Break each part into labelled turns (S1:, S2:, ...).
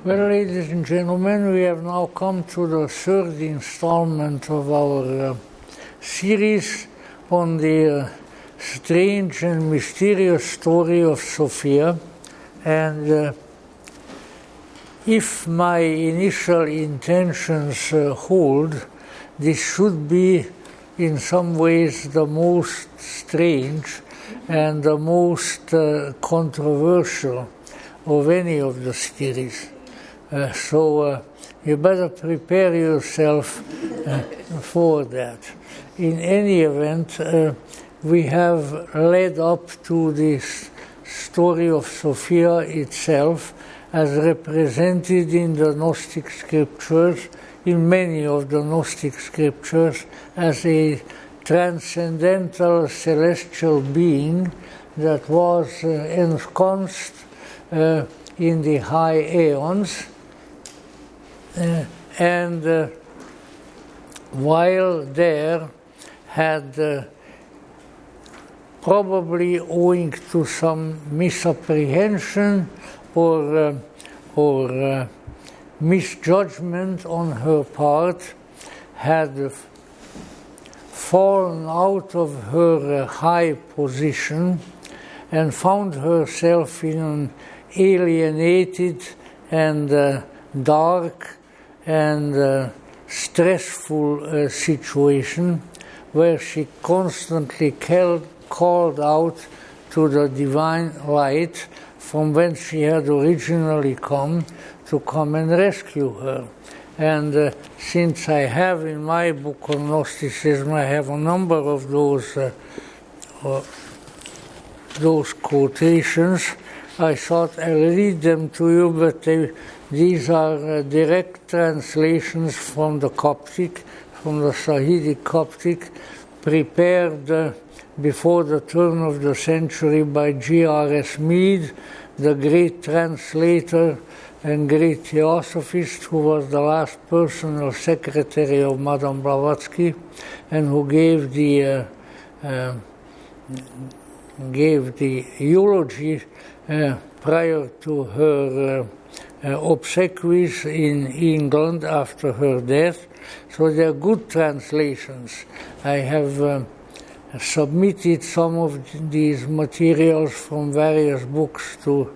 S1: Well, ladies and gentlemen, we have now come to the third installment of our series on the strange and mysterious story of Sophia. And if my initial intentions hold, this should be in some ways the most strange and the most controversial of any of the series. So you better prepare yourself for that. In any event, we have led up to this story of Sophia itself as represented in the Gnostic scriptures, in many of the Gnostic scriptures, as a transcendental celestial being that was ensconced in the high aeons. And while there had probably owing to some misapprehension or misjudgment on her part, had fallen out of her high position and found herself in an alienated and dark and stressful situation where she constantly called out to the divine light from whence she had originally come to come and rescue her. And since I have in my book on Gnosticism, I have a number of those quotations. I thought I'll read them to you, but these are direct translations from the Coptic, from the Sahidic Coptic, prepared before the turn of the century by G.R.S. Mead, the great translator and great theosophist who was the last personal secretary of Madame Blavatsky and who gave the eulogy prior to her obsequies in England after her death. So they are good translations. I have submitted some of these materials from various books to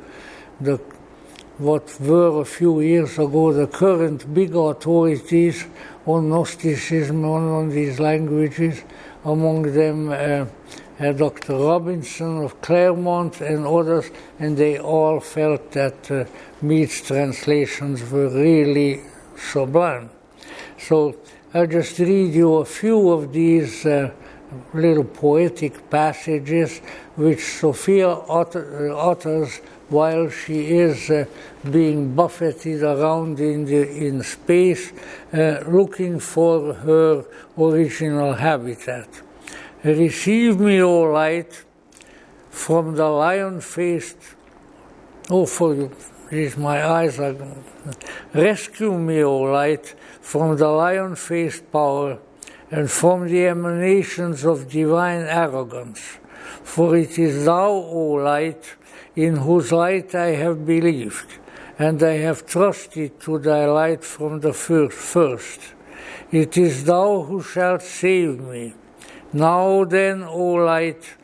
S1: what were a few years ago the current big authorities on Gnosticism on these languages, among them Dr. Robinson of Claremont and others, and they all felt that Mead's translations were really sublime. So I'll just read you a few of these little poetic passages which Sophia utters while she is being buffeted around in space, looking for her original habitat. Receive me, O light, from the lion-faced... Oh, for you, my eyes are... Rescue me, O light, from the lion-faced power and from the emanations of divine arrogance. For it is thou, O light, in whose light I have believed, and I have trusted to thy light from the first. It is thou who shalt save me. Now then, O light,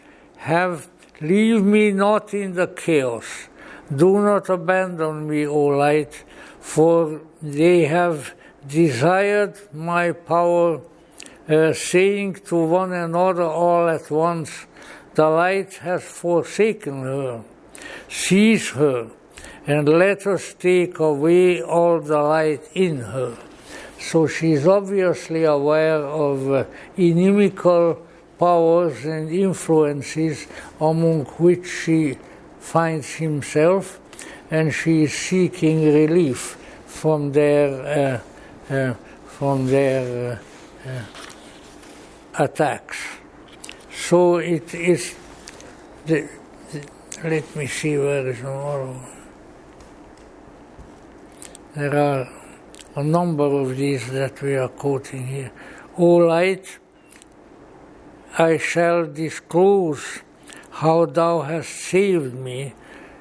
S1: leave me not in the chaos. Do not abandon me, O light, for they have desired my power, saying to one another all at once, the light has forsaken her. Seize her, and let us take away all the light in her. So she is obviously aware of inimical powers and influences among which she finds himself, and she is seeking relief from their attacks. So it is. Let me see where is tomorrow. There are a number of these that we are quoting here. O light, I shall disclose how thou hast saved me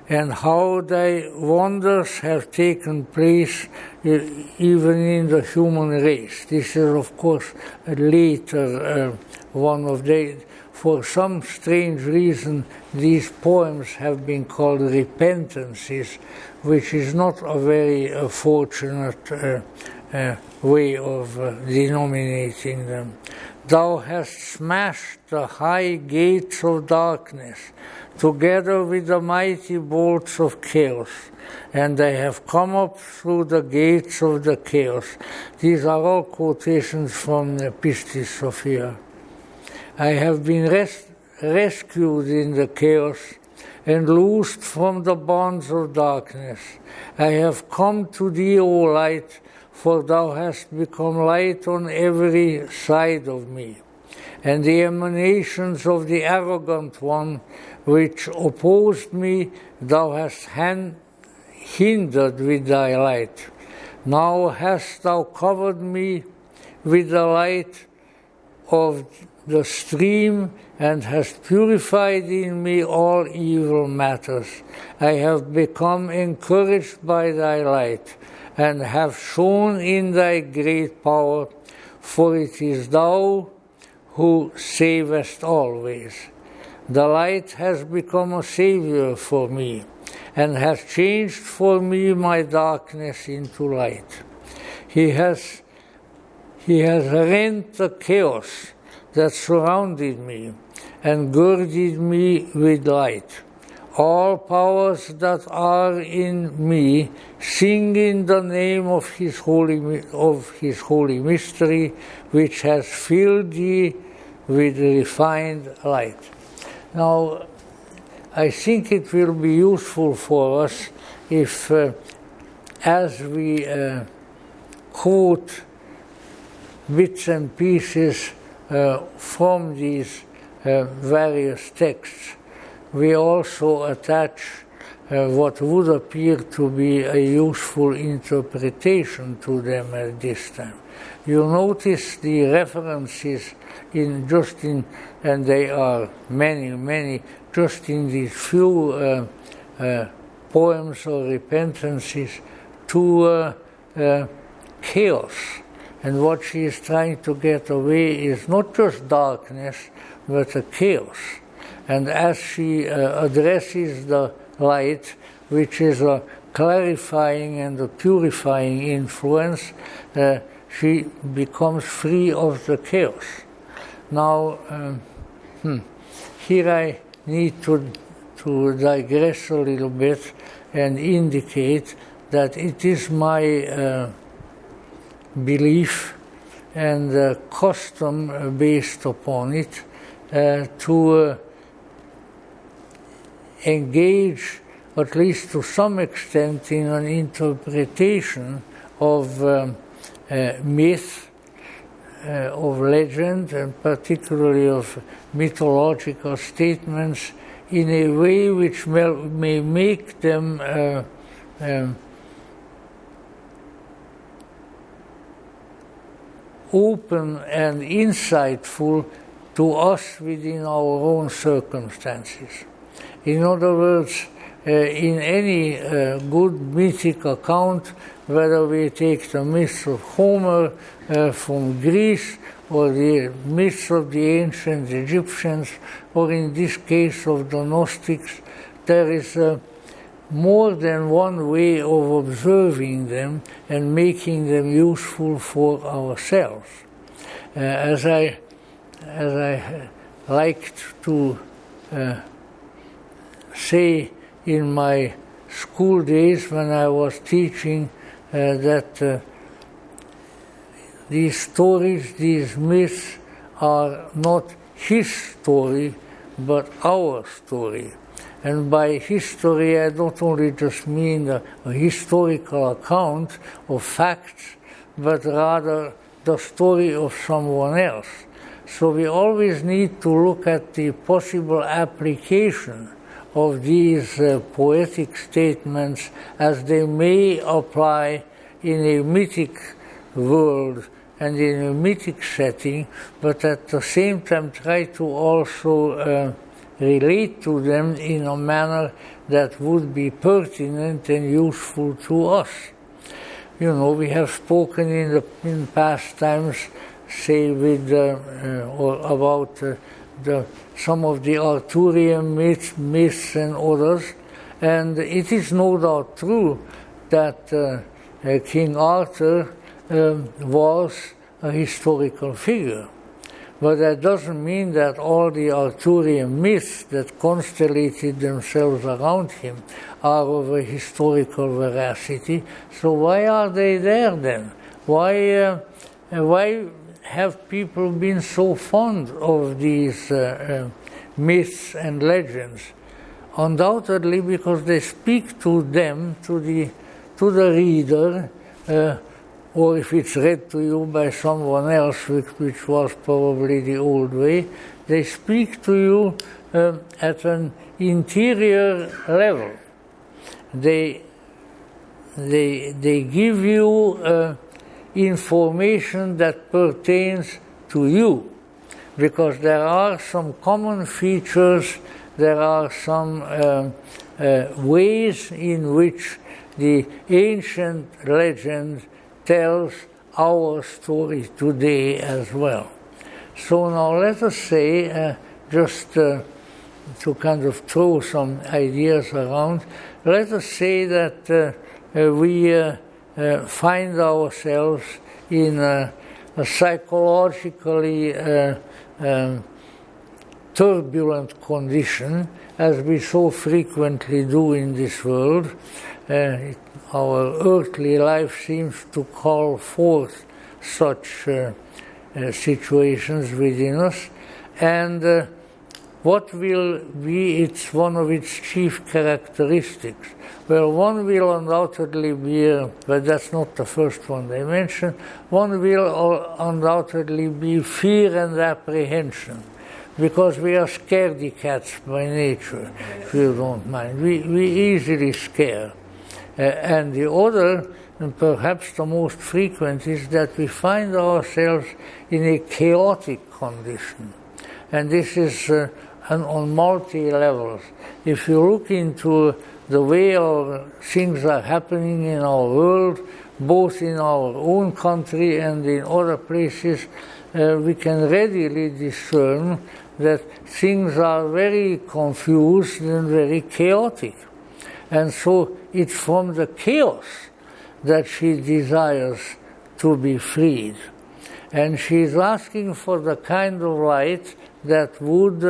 S1: and how thy wonders have taken place even in the human race. This is, of course, a later one of the. For some strange reason, these poems have been called repentances, which is not a very fortunate way of denominating them. Thou hast smashed the high gates of darkness, together with the mighty bolts of chaos, and they have come up through the gates of the chaos. These are all quotations from the Pistis Sophia. I have been rescued in the chaos and loosed from the bonds of darkness. I have come to thee, O light, for thou hast become light on every side of me. And the emanations of the arrogant one, which opposed me, thou hast hindered with thy light. Now hast thou covered me with the light of the stream, and hast purified in me all evil matters. I have become encouraged by thy light, and have shone in thy great power, for it is thou who savest always. The light has become a savior for me, and has changed for me my darkness into light. He has rent the chaos that surrounded me and girded me with light. All powers that are in me sing in the name of his holy mystery, which has filled thee with refined light. Now, I think it will be useful for us if, as we quote bits and pieces from these various texts, we also attach what would appear to be a useful interpretation to them at this time. You notice the references and they are many, just in these few poems or repentances to chaos. And what she is trying to get away is not just darkness, but a chaos. And as she addresses the light, which is a clarifying and a purifying influence, she becomes free of the chaos. Now, here I need to digress a little bit and indicate that it is my belief and custom based upon it to engage, at least to some extent, in an interpretation of myth, of legend, and particularly of mythological statements, in a way which may make them open and insightful to us within our own circumstances. In other words, in any good mythic account, whether we take the myths of Homer from Greece, or the myths of the ancient Egyptians, or in this case of the Gnostics, there is more than one way of observing them and making them useful for ourselves. As I liked to say in my school days when I was teaching, that these stories, these myths, are not his story, but our story. And by history, I don't only just mean a historical account of facts, but rather the story of someone else. So we always need to look at the possible application of these poetic statements as they may apply in a mythic world and in a mythic setting, but at the same time try to also relate to them in a manner that would be pertinent and useful to us. You know, we have spoken in past times, say, about some of the Arthurian myths and others, and it is no doubt true that King Arthur was a historical figure. But that doesn't mean that all the Arthurian myths that constellated themselves around him are of a historical veracity. So why are they there then? Why have people been so fond of these myths and legends? Undoubtedly because they speak to them, to the reader, or if it's read to you by someone else, which was probably the old way, they speak to you at an interior level. They give you information that pertains to you, because there are some common features, there are some ways in which the ancient legend tells our story today as well. So now let us say, just to kind of throw some ideas around, let us say that we find ourselves in a psychologically turbulent condition, as we so frequently do in this world. Our earthly life seems to call forth such situations within us, and what will be one of its chief characteristics? Well, one will undoubtedly be, but that's not the first one they mentioned, one will undoubtedly be fear and apprehension, because we are scaredy cats by nature, if you don't mind. We easily scare. And the other, and perhaps the most frequent, is that we find ourselves in a chaotic condition. And this is on multi-levels. If you look into the way things are happening in our world, both in our own country and in other places, we can readily discern that things are very confused and very chaotic. And so it's from the chaos that she desires to be freed. And she's asking for the kind of light that would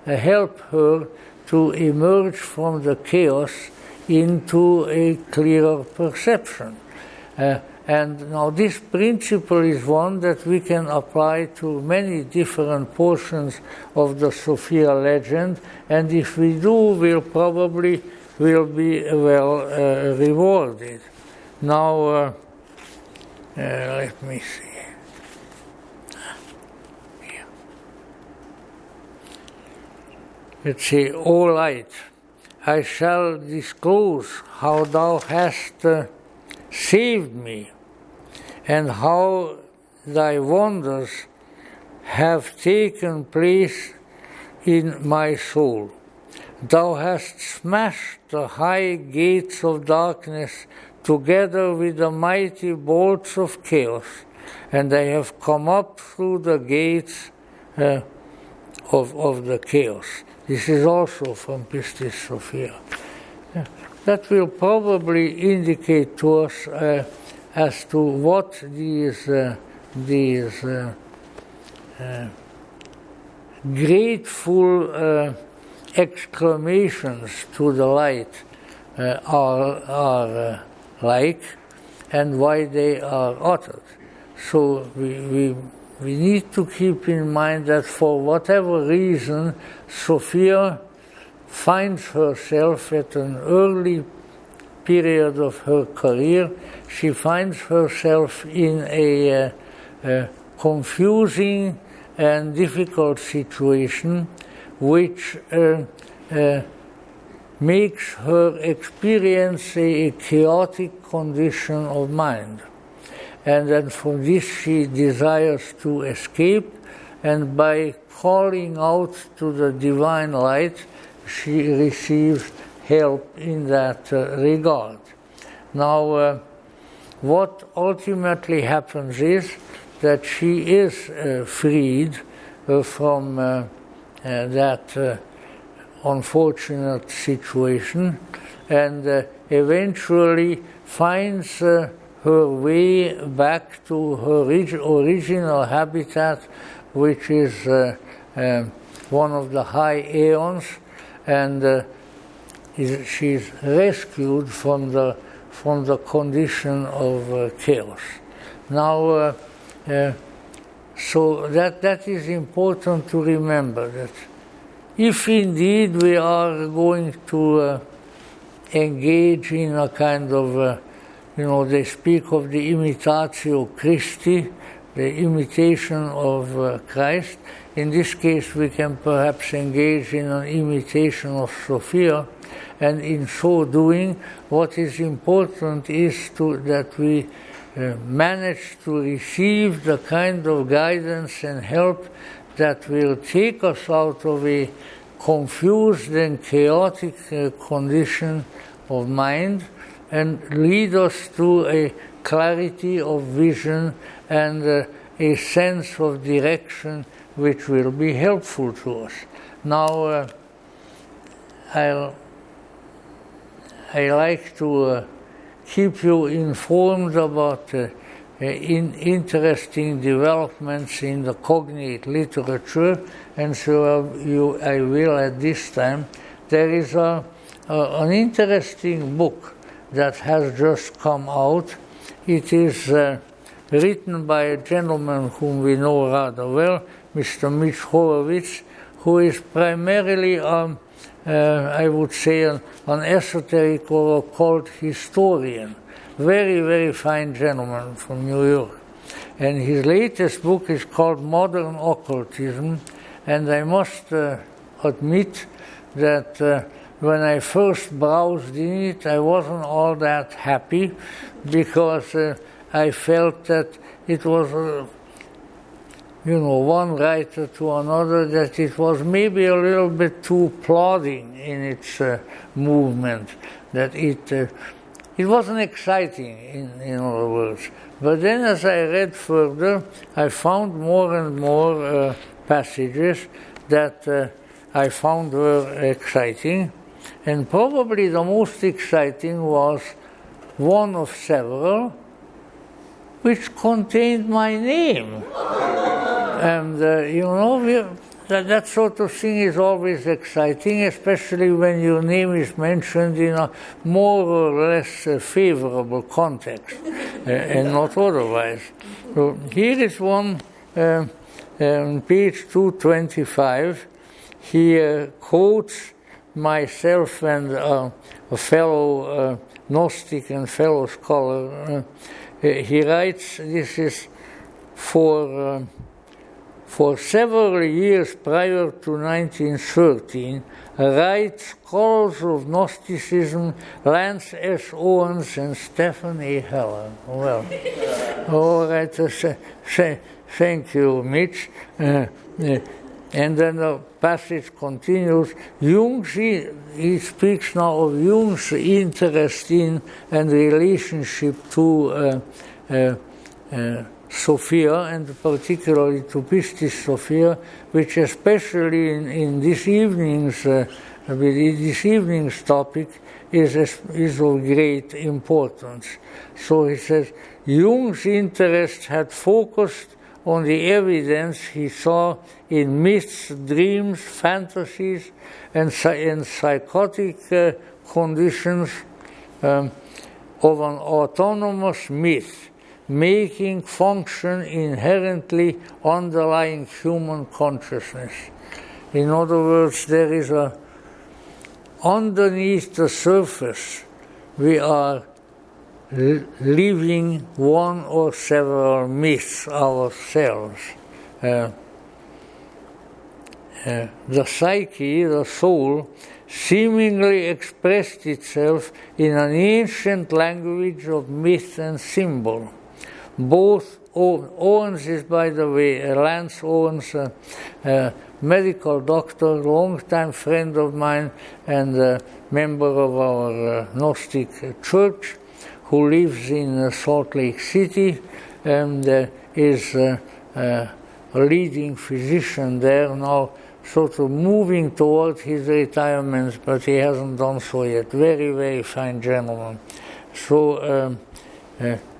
S1: help her to emerge from the chaos into a clearer perception. And now this principle is one that we can apply to many different portions of the Sophia legend, and if we do, we'll probably will be well rewarded. Now, let me see. Here. Let's see, O light, I shall disclose how thou hast saved me, and how thy wonders have taken place in my soul. Thou hast smashed the high gates of darkness together with the mighty bolts of chaos, and I have come up through the gates of the chaos. This is also from Pistis Sophia. That will probably indicate to us as to what these grateful exclamations to the light are like, and why they are uttered. So we need to keep in mind that for whatever reason, Sophia finds herself at an early period of her career, she finds herself in a confusing and difficult situation, which makes her experience a chaotic condition of mind. And then from this she desires to escape, and by calling out to the divine light, she receives help in that regard. Now, what ultimately happens is that she is freed from that unfortunate situation, and eventually finds her way back to her original habitat, which is one of the high aeons, and she's rescued from the condition of chaos. Now, so that is important to remember, that if indeed we are going to engage in a kind of, they speak of the imitatio Christi, the imitation of Christ. In this case, we can perhaps engage in an imitation of Sophia, and in so doing, what is important is that we manage to receive the kind of guidance and help that will take us out of a confused and chaotic condition of mind and lead us to a clarity of vision and a sense of direction which will be helpful to us. Now, I like to keep you informed about interesting developments in the cognate literature, and so I will at this time. There is an interesting book that has just come out. It is written by a gentleman whom we know rather well, Mr. Mitch Horowitz, who is primarily, I would say, an esoteric or occult historian. Very, very fine gentleman from New York. And his latest book is called Modern Occultism, and I must admit that when I first browsed in it, I wasn't all that happy, because I felt that it was, one writer to another, that it was maybe a little bit too plodding in its movement, that it wasn't exciting, in other words. But then as I read further, I found more and more passages that I found were exciting. And probably the most exciting was one of several, which contained my name. And, that sort of thing is always exciting, especially when your name is mentioned in a more or less favorable context, and not otherwise. So here is one, on page 225. He quotes myself and a fellow Gnostic and fellow scholar. He writes, this is for several years prior to 1913, right scholars of Gnosticism, Lance S. Owens and Stephan A. Hoeller. Well, all right, thank you, Mitch. And then the passage continues. He speaks now of Jung's interest in and relationship to Sophia, and particularly to Pistis Sophia, which especially in this evening's topic is of great importance. So he says, Jung's interest had focused on the evidence he saw in myths, dreams, fantasies, and psychotic conditions of an autonomous myth, making function inherently underlying human consciousness. In other words, there is underneath the surface, we are living one or several myths ourselves. The psyche, the soul, seemingly expressed itself in an ancient language of myth and symbol, both Owens is, by the way, Lance Owens, a medical doctor, long-time friend of mine and a member of our Gnostic church, who lives in Salt Lake City and is a leading physician there now, sort of moving toward his retirement, but he hasn't done so yet. Very, very fine gentleman. So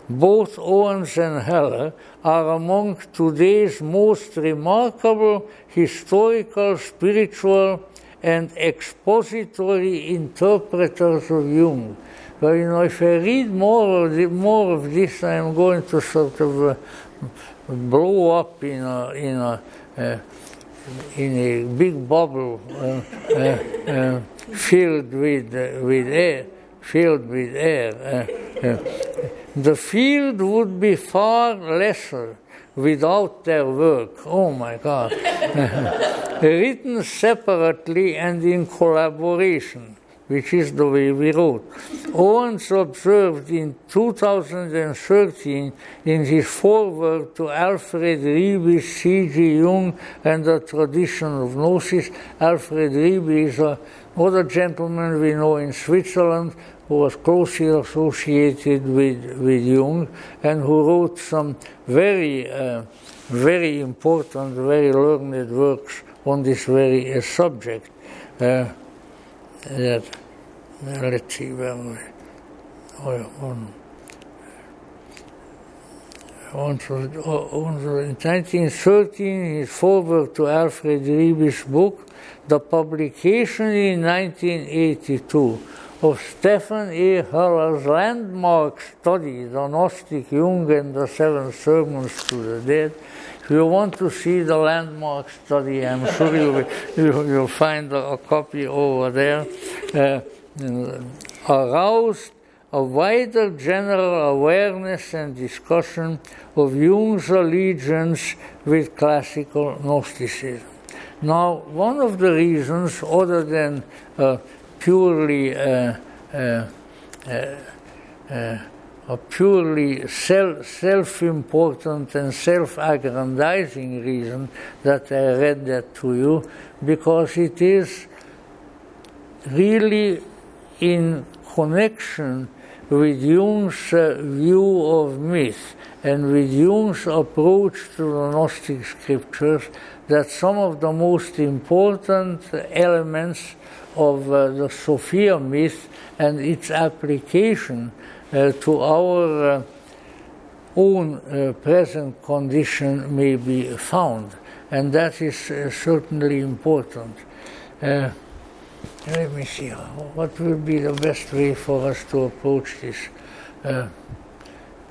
S1: both Owens and Hoeller are among today's most remarkable historical, spiritual, and expository interpreters of Jung. Well, you know, if I read more of this, I am going to sort of blow up in a big bubble filled with air. The field would be far lesser without their work. Oh my God. Written separately and in collaboration, which is the way we wrote. Owens observed in 2013 in his foreword to Alfred Riebe's C.G. Jung and the Tradition of Gnosis. Alfred Riebe is another gentleman we know in Switzerland who was closely associated with Jung and who wrote some very important, very learned works on this very subject. Let's see where we in 1913, his foreword to Alfred Riebe's book, the publication in 1982 of Stephan A. Hoeller's landmark study, The Gnostic Jung and the Seven Sermons to the Dead. If you want to see the landmark study, I'm sure you'll find a copy over there. Aroused a wider general awareness and discussion of Jung's allegiance with classical Gnosticism. Now, one of the reasons, other than purely self-important and self-aggrandizing reason that I read that to you, because it is really in connection with Jung's view of myth and with Jung's approach to the Gnostic scriptures that some of the most important elements of the Sophia myth and its application to our own present condition may be found. And that is certainly important. Let me see, what will be the best way for us to approach this?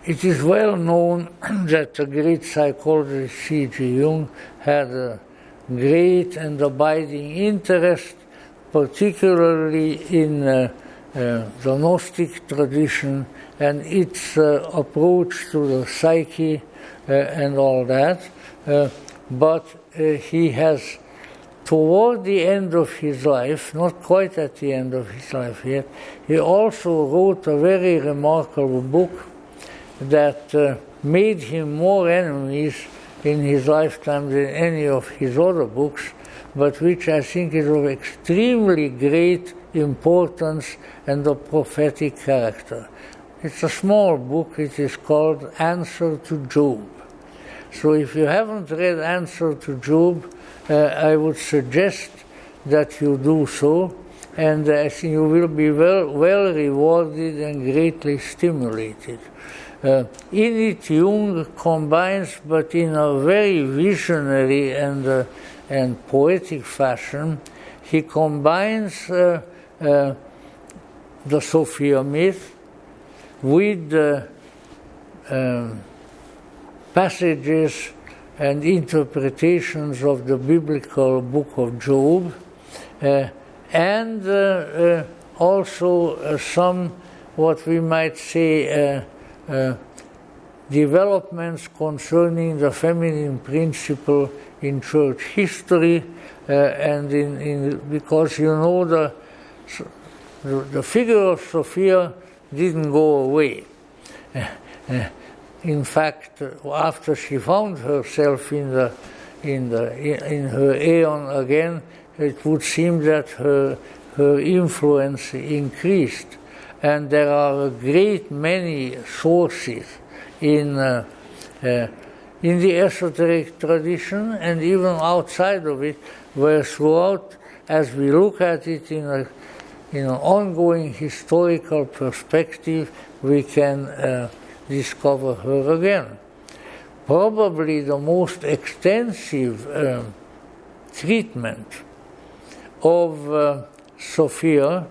S1: It is well known that the great psychologist C.G. Jung had a great and abiding interest, particularly in the Gnostic tradition and its approach to the psyche and all that. But he has, toward the end of his life, not quite at the end of his life yet, he also wrote a very remarkable book that made him more enemies in his lifetime than any of his other books, but which I think is of extremely great importance and of prophetic character. It's a small book. It is called Answer to Job. So if you haven't read Answer to Job, I would suggest that you do so, and I think you will be well rewarded and greatly stimulated. In it, Jung combines, but in a very visionary and poetic fashion, he combines the Sophia myth with passages and interpretations of the biblical book of Job, and also some, what we might say, developments concerning the feminine principle in church history, and because you know the figure of Sophia didn't go away. in fact, after she found herself in her aeon again, it would seem that her influence increased. And there are a great many sources in the esoteric tradition and even outside of it, where throughout, as we look at it in an ongoing historical perspective, we can discover her again. Probably the most extensive treatment of Sophia,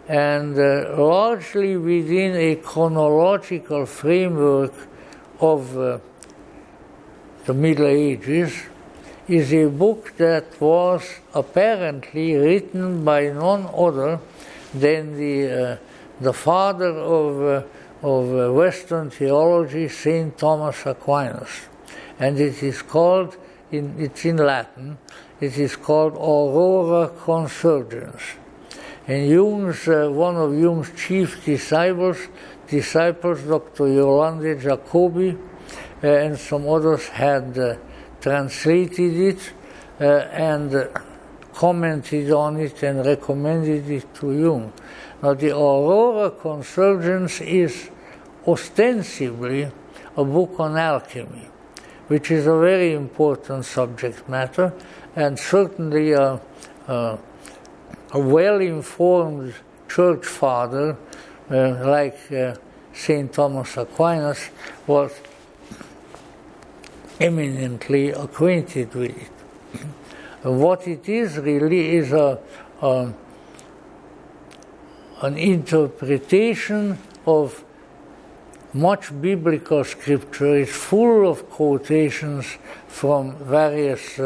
S1: and largely within a chronological framework of the Middle Ages, is a book that was apparently written by none other than the father of Western theology, Saint Thomas Aquinas. And it is called, it's in Latin, it is called Aurora Consurgens. And Jung's, one of Jung's chief disciples, Dr. Yolande Jacobi, and some others had translated it and commented on it and recommended it to Jung. Now, the Aurora Consurgens is ostensibly a book on alchemy, which is a very important subject matter, and certainly a well-informed church father like St. Thomas Aquinas was eminently acquainted with it. What it is really is an interpretation of much biblical scripture. It's full of quotations from various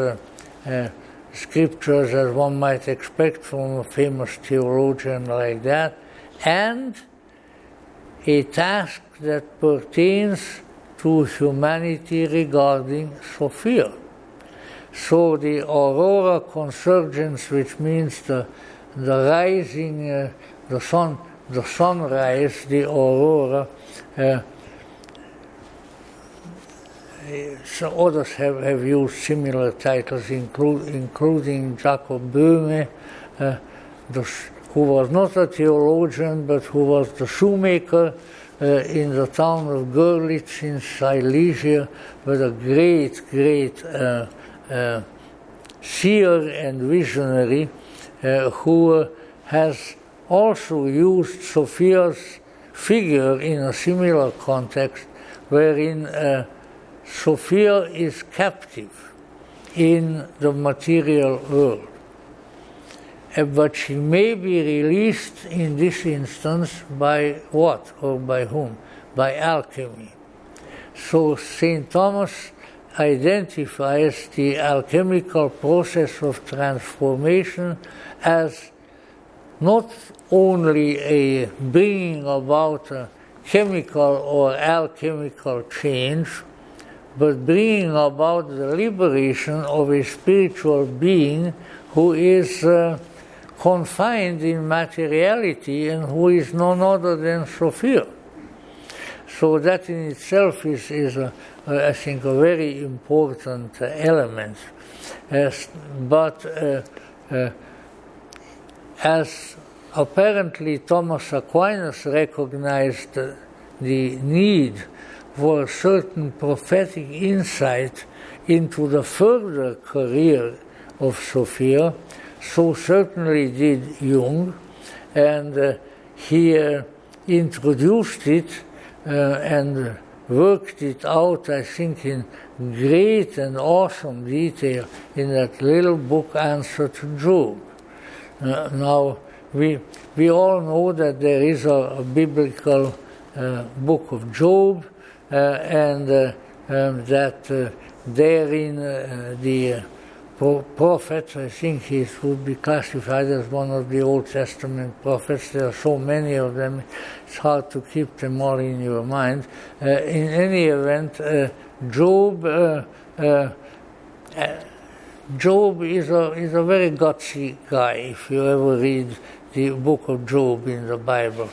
S1: scriptures, as one might expect from a famous theologian like that, and a task that pertains to humanity regarding Sophia. So the Aurora Consurgens, which means the rising, the sunrise, the aurora. So others have used similar titles, including Jacob Böhme, who was not a theologian, but who was the shoemaker in the town of Görlitz in Silesia, but a great seer and visionary who has also used Sophia's figure in a similar context, wherein Sophia is captive in the material world. But she may be released in this instance by what or by whom? By alchemy. So St. Thomas identifies the alchemical process of transformation as not only a bringing about a chemical or alchemical change, but bringing about the liberation of a spiritual being who is confined in materiality and who is none other than Sophia. So that in itself is I think, a very important element. But as apparently Thomas Aquinas recognized the need for a certain prophetic insight into the further career of Sophia, so certainly did Jung, and he introduced it and worked it out, I think, in great and awesome detail in that little book, Answer to Job. Now, we all know that there is a biblical book of Job, and that therein the prophet, I think he would be classified as one of the Old Testament prophets. There are so many of them, it's hard to keep them all in your mind. In any event, Job is a very gutsy guy, if you ever read the book of Job in the Bible.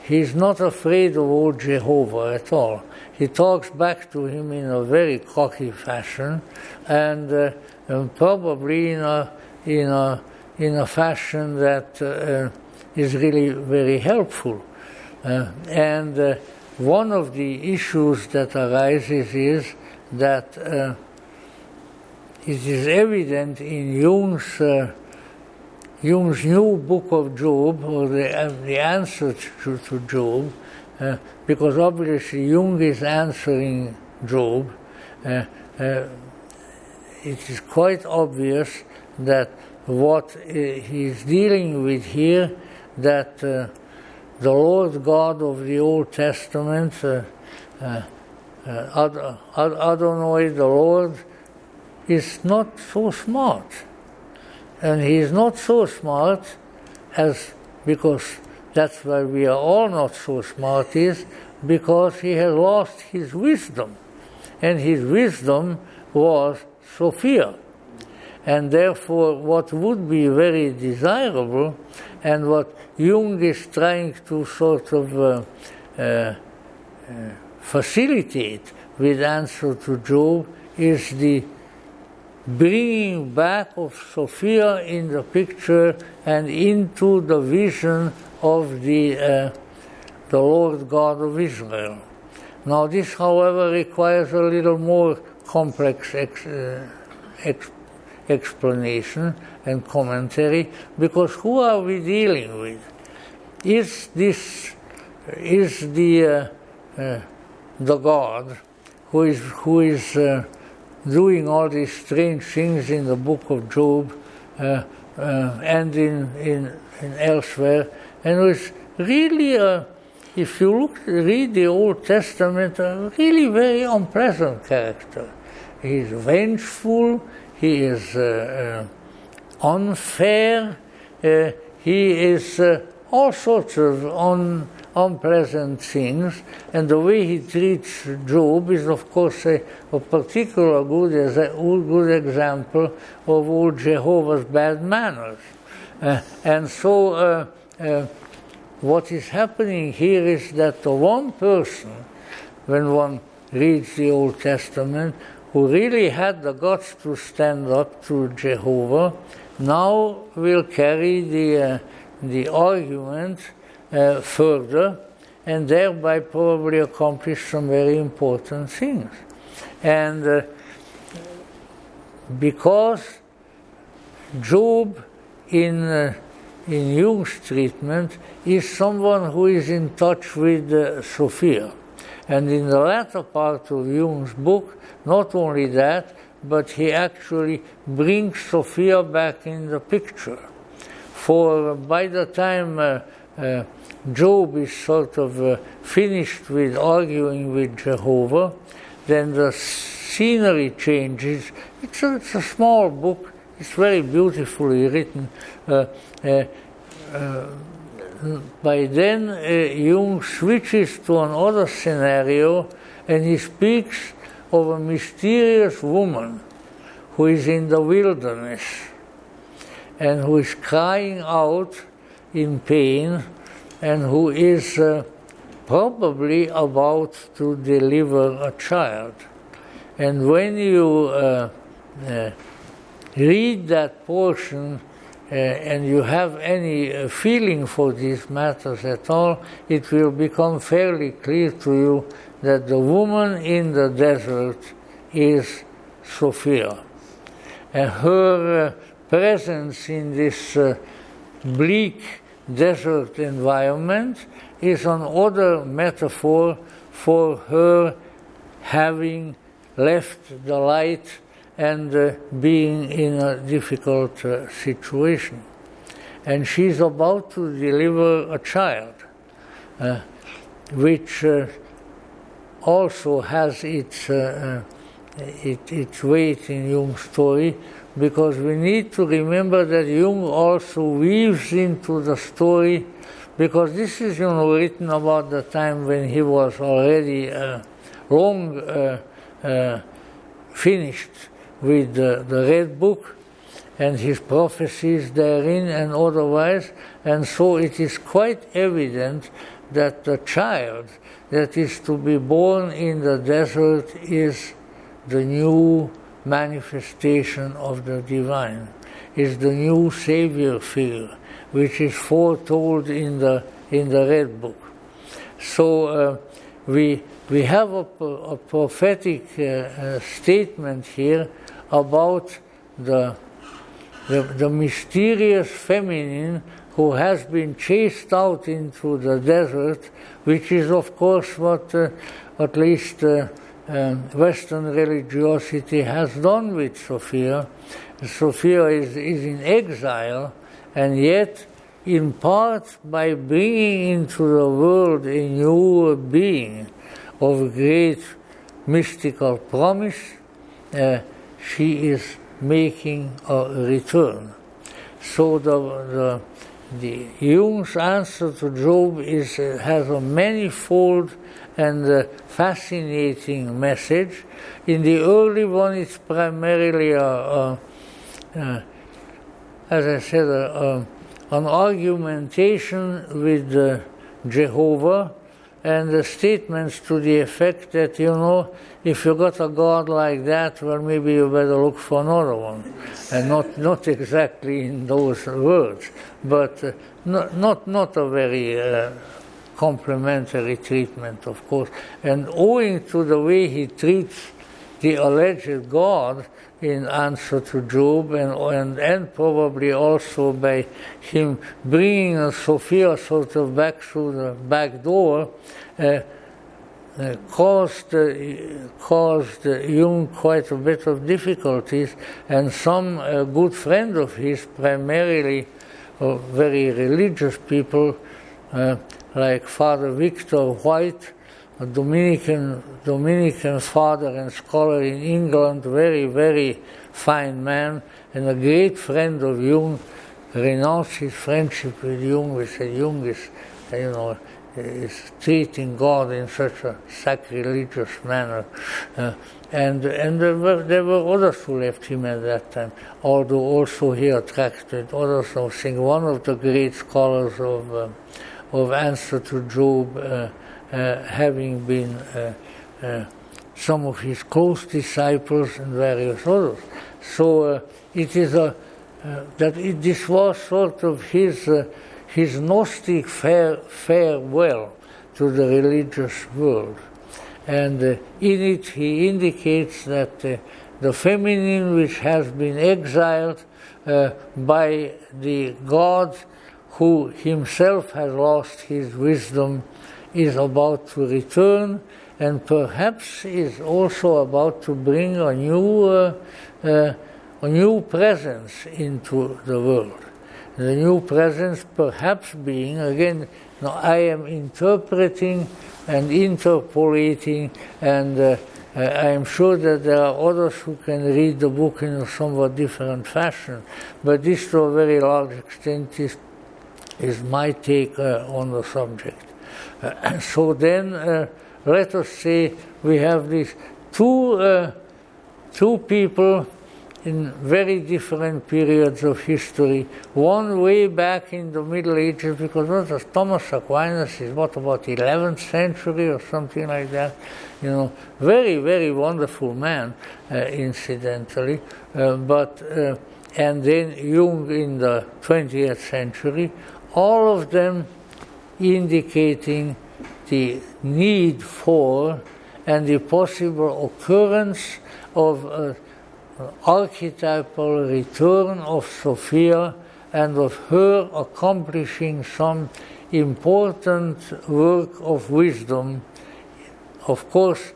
S1: he's not afraid of old Jehovah at all. He talks back to him in a very cocky fashion, and probably in a fashion that is really very helpful. And one of the issues that arises is that it is evident in Jung's new book of Job, or the answer to Job, because obviously Jung is answering Job. It is quite obvious that what he's dealing with here, that the Lord God of the Old Testament, Adonai, the Lord, is not so smart. And he is not so smart because that's why we are all not so smart, is because he has lost his wisdom. And his wisdom was Sophia. And therefore, what would be very desirable, and what Jung is trying to sort of facilitate with answer to Job, is the bringing back of Sophia in the picture and into the vision of the Lord God of Israel. Now this, however, requires a little more complex explanation and commentary, because who are we dealing with? Is the God who is doing all these strange things in the book of Job and in elsewhere, and was really, if you read the Old Testament, a really very unpleasant character. He is vengeful, he is unfair, he is all sorts of unpleasant things, and the way he treats Job is, of course, a particular good example of old Jehovah's bad manners. And so what is happening here is that the one person, when one reads the Old Testament, who really had the guts to stand up to Jehovah, now will carry the argument further, and thereby probably accomplish some very important things. And because Job in Jung's treatment is someone who is in touch with Sophia. And in the latter part of Jung's book, not only that, but he actually brings Sophia back in the picture. For by the time Job is sort of finished with arguing with Jehovah, then the scenery changes. It's a small book. It's very beautifully written. By then, Jung switches to another scenario, and he speaks of a mysterious woman who is in the wilderness and who is crying out in pain, and who is probably about to deliver a child. And when you read that portion and you have any feeling for these matters at all, it will become fairly clear to you that the woman in the desert is Sophia. And her presence in this bleak desert environment is another metaphor for her having left the light and being in a difficult situation. And she's about to deliver a child, which also has its weight in Jung's story, because we need to remember that Jung also weaves into the story, because this is written about the time when he was already long finished with the Red Book and his prophecies therein and otherwise, and so it is quite evident that the child that is to be born in the desert is the new manifestation of the divine, is the new savior figure, which is foretold in the Red Book. So we have a prophetic statement here about the mysterious feminine who has been chased out into the desert, which is of course what at least Western religiosity has done with Sophia. Sophia is in exile, and yet in part by bringing into the world a new being of great mystical promise, she is making a return. So the Jung's answer to Job has a manifold and fascinating message. In the early one, it's primarily as I said, an argumentation with Jehovah, and the statements to the effect that, if you got a God like that, well, maybe you better look for another one. And not exactly in those words, but not a very complimentary treatment, of course. And owing to the way he treats the alleged God in answer to Job, and probably also by him bringing Sophia sort of back through the back door, caused Jung quite a bit of difficulties, and some good friend of his, primarily very religious people, like Father Victor White, a Dominican father and scholar in England, very, very fine man, and a great friend of Jung, renounced his friendship with Jung. We said Jung is treating God in such a sacrilegious manner. And there were others who left him at that time, although also he attracted others. I think one of the great scholars of Answer to Job, having been some of his close disciples and various others. So it is this was sort of his Gnostic farewell to the religious world. And in it he indicates that the feminine which has been exiled by the God who himself has lost his wisdom is about to return, and perhaps is also about to bring a new presence into the world. The new presence perhaps being, again, I am interpreting and interpolating, and I am sure that there are others who can read the book in a somewhat different fashion, but this to a very large extent is my take on the subject. So then, let us say we have these two people in very different periods of history. One way back in the Middle Ages, because what was Thomas Aquinas is about 11th century or something like that. Very, very wonderful man, incidentally. And then Jung in the 20th century. All of them indicating the need for and the possible occurrence of archetypal return of Sophia and of her accomplishing some important work of wisdom. Of course,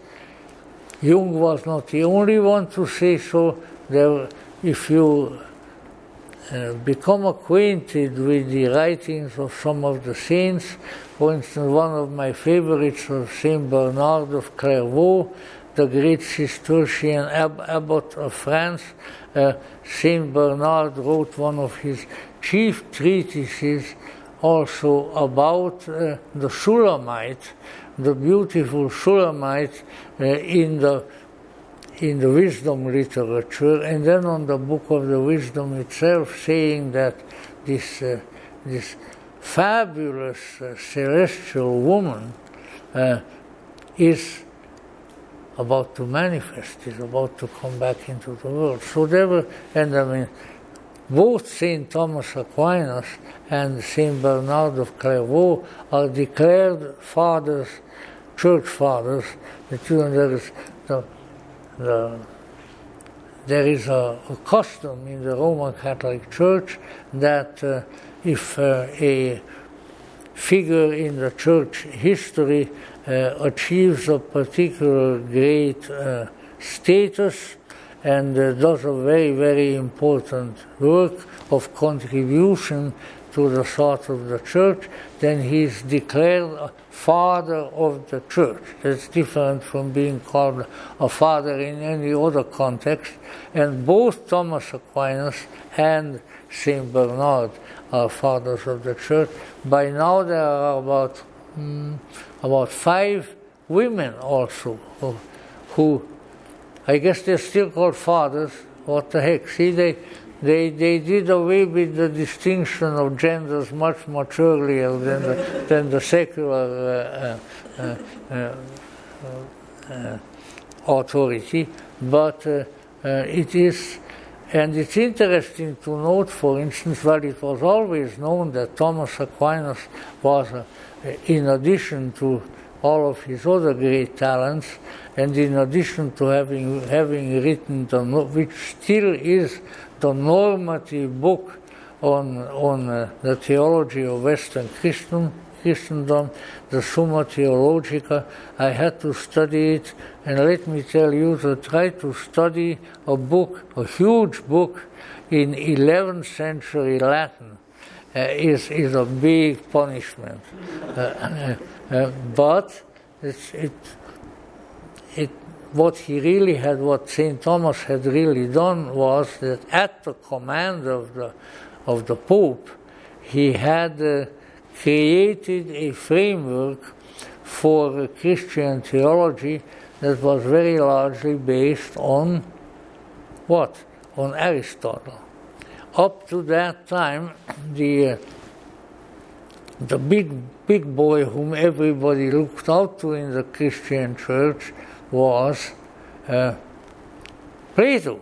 S1: Jung was not the only one to say so. If you become acquainted with the writings of some of the saints, for instance, one of my favorites was Saint Bernard of Clairvaux, the great Cistercian abbot of France. Saint Bernard wrote one of his chief treatises also about the Shulamite, the beautiful Shulamite in the wisdom literature, and then on the book of the wisdom itself, saying that this fabulous celestial woman is about to manifest, is about to come back into the world. So there were, and I mean, both St. Thomas Aquinas and St. Bernard of Clairvaux are declared fathers, church fathers. There is a custom in the Roman Catholic Church that if a figure in the church history achieves a particular great status and does a very, very important work of contribution to the thought of the church, then he is declared a father of the church. That's different from being called a father in any other context. And both Thomas Aquinas and St. Bernard are fathers of the church. By now there are about 5 women also who I guess they're still called fathers. What the heck? See, they did away with the distinction of genders much earlier than the secular authority. But it is, and it's interesting to note, for instance, well, it was always known that Thomas Aquinas was, in addition to all of his other great talents, and in addition to having written which still is the normative book on the theology of Western Christendom, the Summa Theologica. I had to study it, and let me tell you, to try to study a huge book in 11th century Latin is a big punishment. But what St. Thomas had really done was that at the command of the Pope, he had created a framework for Christian theology that was very largely based on what? On Aristotle. Up to that time, the big boy whom everybody looked out to in the Christian church was Plato,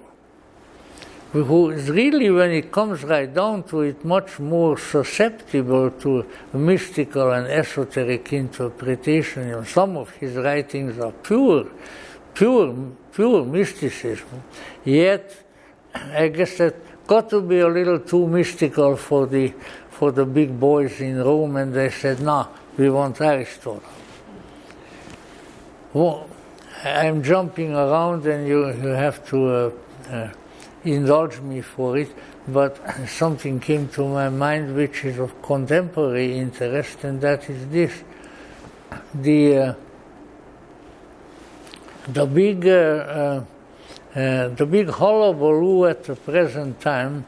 S1: who is really, when it comes right down to it, much more susceptible to mystical and esoteric interpretation. You know, some of his writings are pure mysticism, yet I guess that got to be a little too mystical for the big boys in Rome, and they said, no, we want Aristotle. Well, I'm jumping around, and you have to indulge me for it, but something came to my mind which is of contemporary interest, and that is this. The big hullabaloo at the present time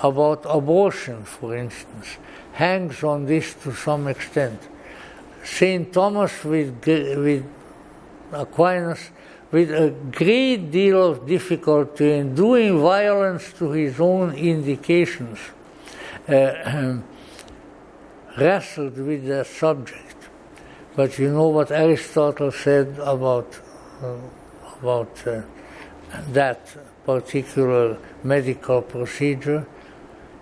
S1: about abortion, for instance, hangs on this to some extent. St. Thomas with Aquinas, with a great deal of difficulty in doing violence to his own indications, wrestled with that subject. But you know what Aristotle said about that particular medical procedure?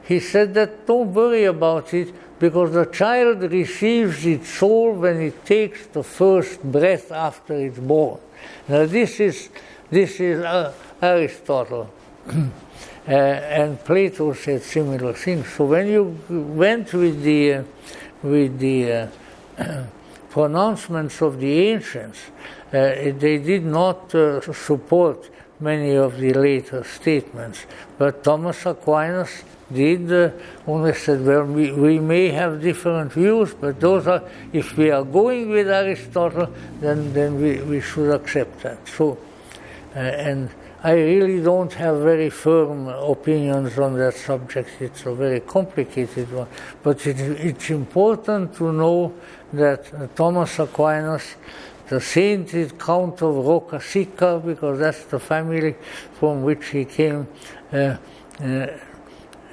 S1: He said that don't worry about it, because the child receives its soul when it takes the first breath after it's born. Now this is Aristotle, and Plato said similar things. So when you went with the pronouncements of the ancients, they did not support many of the later statements, but Thomas Aquinas did only said, well, we may have different views, but those are, if we are going with Aristotle, then we should accept that. So, and I really don't have very firm opinions on that subject. It's a very complicated one, but it's important to know that Thomas Aquinas, the sainted Count of Roccasecca, because that's the family from which he came,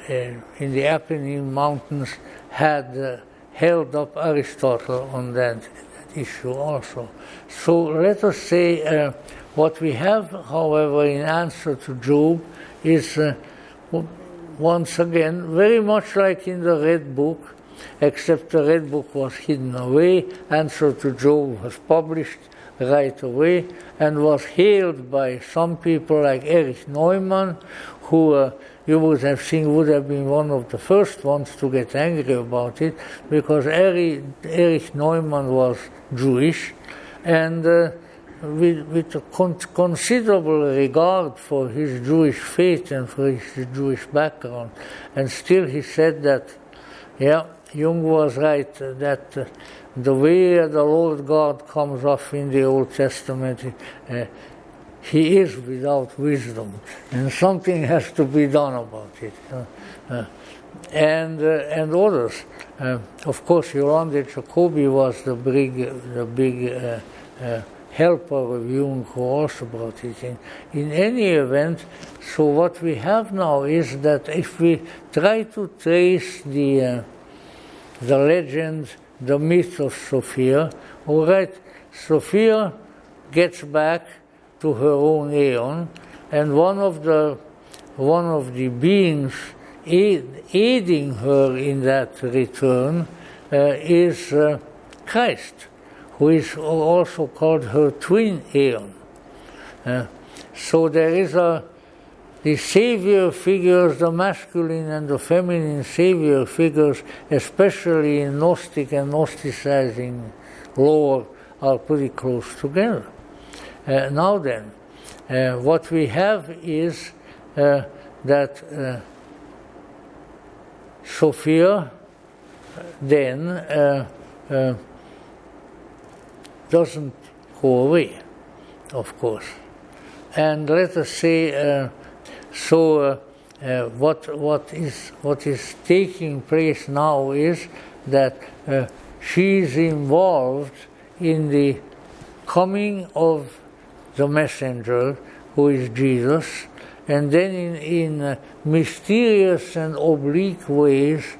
S1: in the Apennine Mountains, had held up Aristotle on that issue also. So let us say what we have, however, in answer to Job is once again very much like in the Red Book, except the Red Book was hidden away. Answer to Job was published right away and was hailed by some people like Erich Neumann, who you would have seen would have been one of the first ones to get angry about it, because Erich Neumann was Jewish, and with a considerable regard for his Jewish faith and for his Jewish background. And still he said that, yeah, Jung was right, that the way the Lord God comes off in the Old Testament, he is without wisdom, and something has to be done about it. And others. Of course, Yolande Jacobi was the big helper of Jung, who also brought it in. In any event, so what we have now is that if we try to trace the legend, the myth of Sophia, all right, Sophia gets back to her own aeon, and one of the beings aiding her in that return is Christ, who is also called her twin aeon. So there is the savior figures, the masculine and the feminine savior figures, especially in Gnostic and Gnosticizing lore, are pretty close together. Now then, what we have is that Sophia then doesn't go away, of course. And let us say, what is taking place now is that she is involved in the coming of the messenger, who is Jesus, and then in mysterious and oblique ways,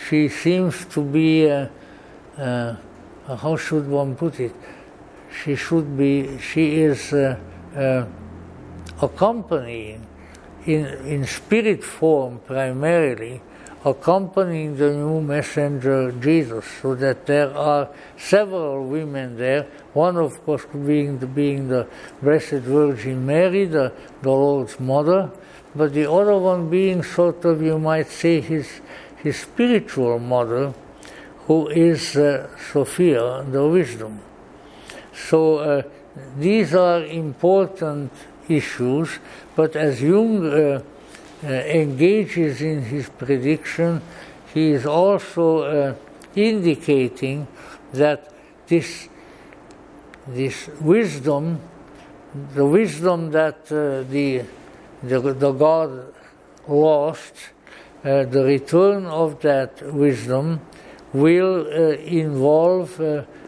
S1: she seems to be, how should one put it? She is accompanying, in spirit form primarily, accompanying the new messenger Jesus, so that there are several women there, one of course being the Blessed Virgin Mary, the Lord's mother, but the other one being sort of, you might say, his spiritual mother, who is Sophia, the wisdom. So these are important issues, but as Jung engages in his prediction, he is also indicating that this wisdom, the wisdom that the God lost, the return of that wisdom will involve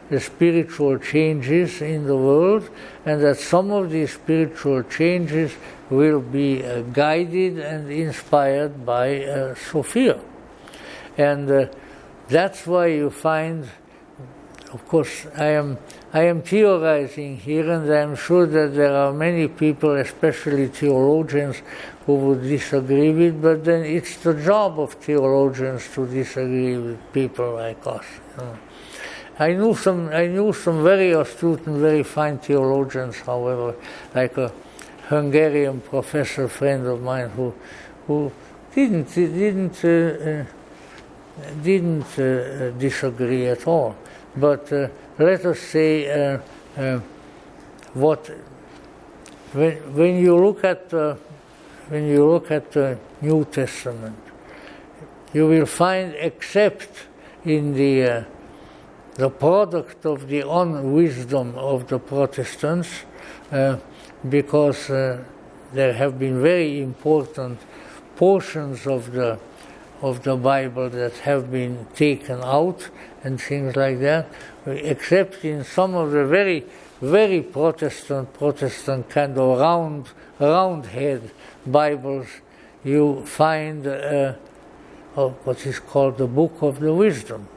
S1: the spiritual changes in the world, and that some of these spiritual changes will be guided and inspired by Sophia. And that's why you find, of course, I am theorizing here, and I'm sure that there are many people, especially theologians, who would disagree with, but then it's the job of theologians to disagree with people like us. I knew some very astute and very fine theologians, however, like a Hungarian professor friend of mine who didn't disagree at all. But let us say when you look at the New Testament, you will find, except in the product of the unwisdom of the Protestants, because there have been very important portions of the Bible that have been taken out and things like that, except in some of the very, very Protestant kind of round-head Bibles, you find what is called the Book of the Wisdom.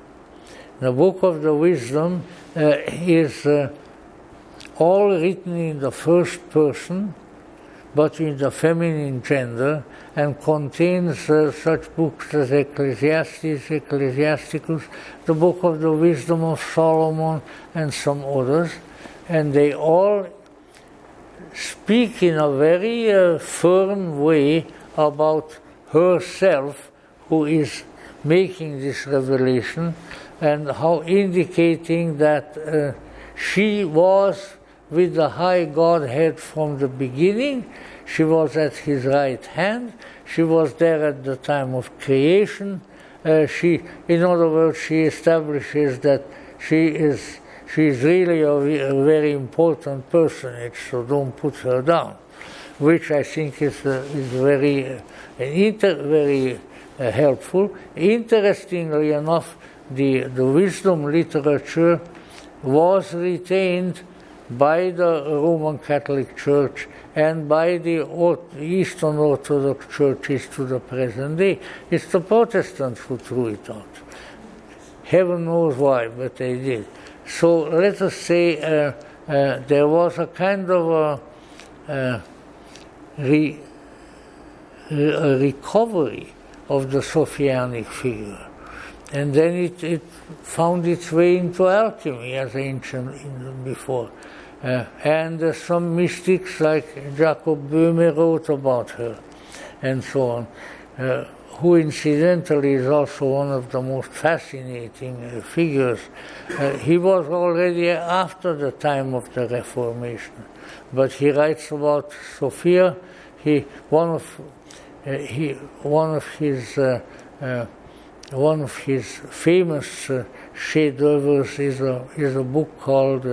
S1: The Book of the Wisdom is all written in the first person, but in the feminine gender, and contains such books as Ecclesiasticus, the Book of the Wisdom of Solomon, and some others. And they all speak in a very firm way about herself, who is making this revelation, and how indicating that she was with the high Godhead from the beginning. She was at his right hand. She was there at the time of creation. In other words, she establishes that she is really a very important personage, so don't put her down, which I think is very helpful. Interestingly enough, the wisdom literature was retained by the Roman Catholic Church and by the Eastern Orthodox churches to the present day. It's the Protestants who threw it out. Heaven knows why, but they did. So let us say there was a kind of a recovery of the Sophianic figure. And then it found its way into alchemy, as ancient before. And some mystics like Jacob Böhme wrote about her, and so on, who incidentally is also one of the most fascinating figures. He was already after the time of the Reformation, but he writes about Sophia. One of his famous chefs-d'œuvre is a book called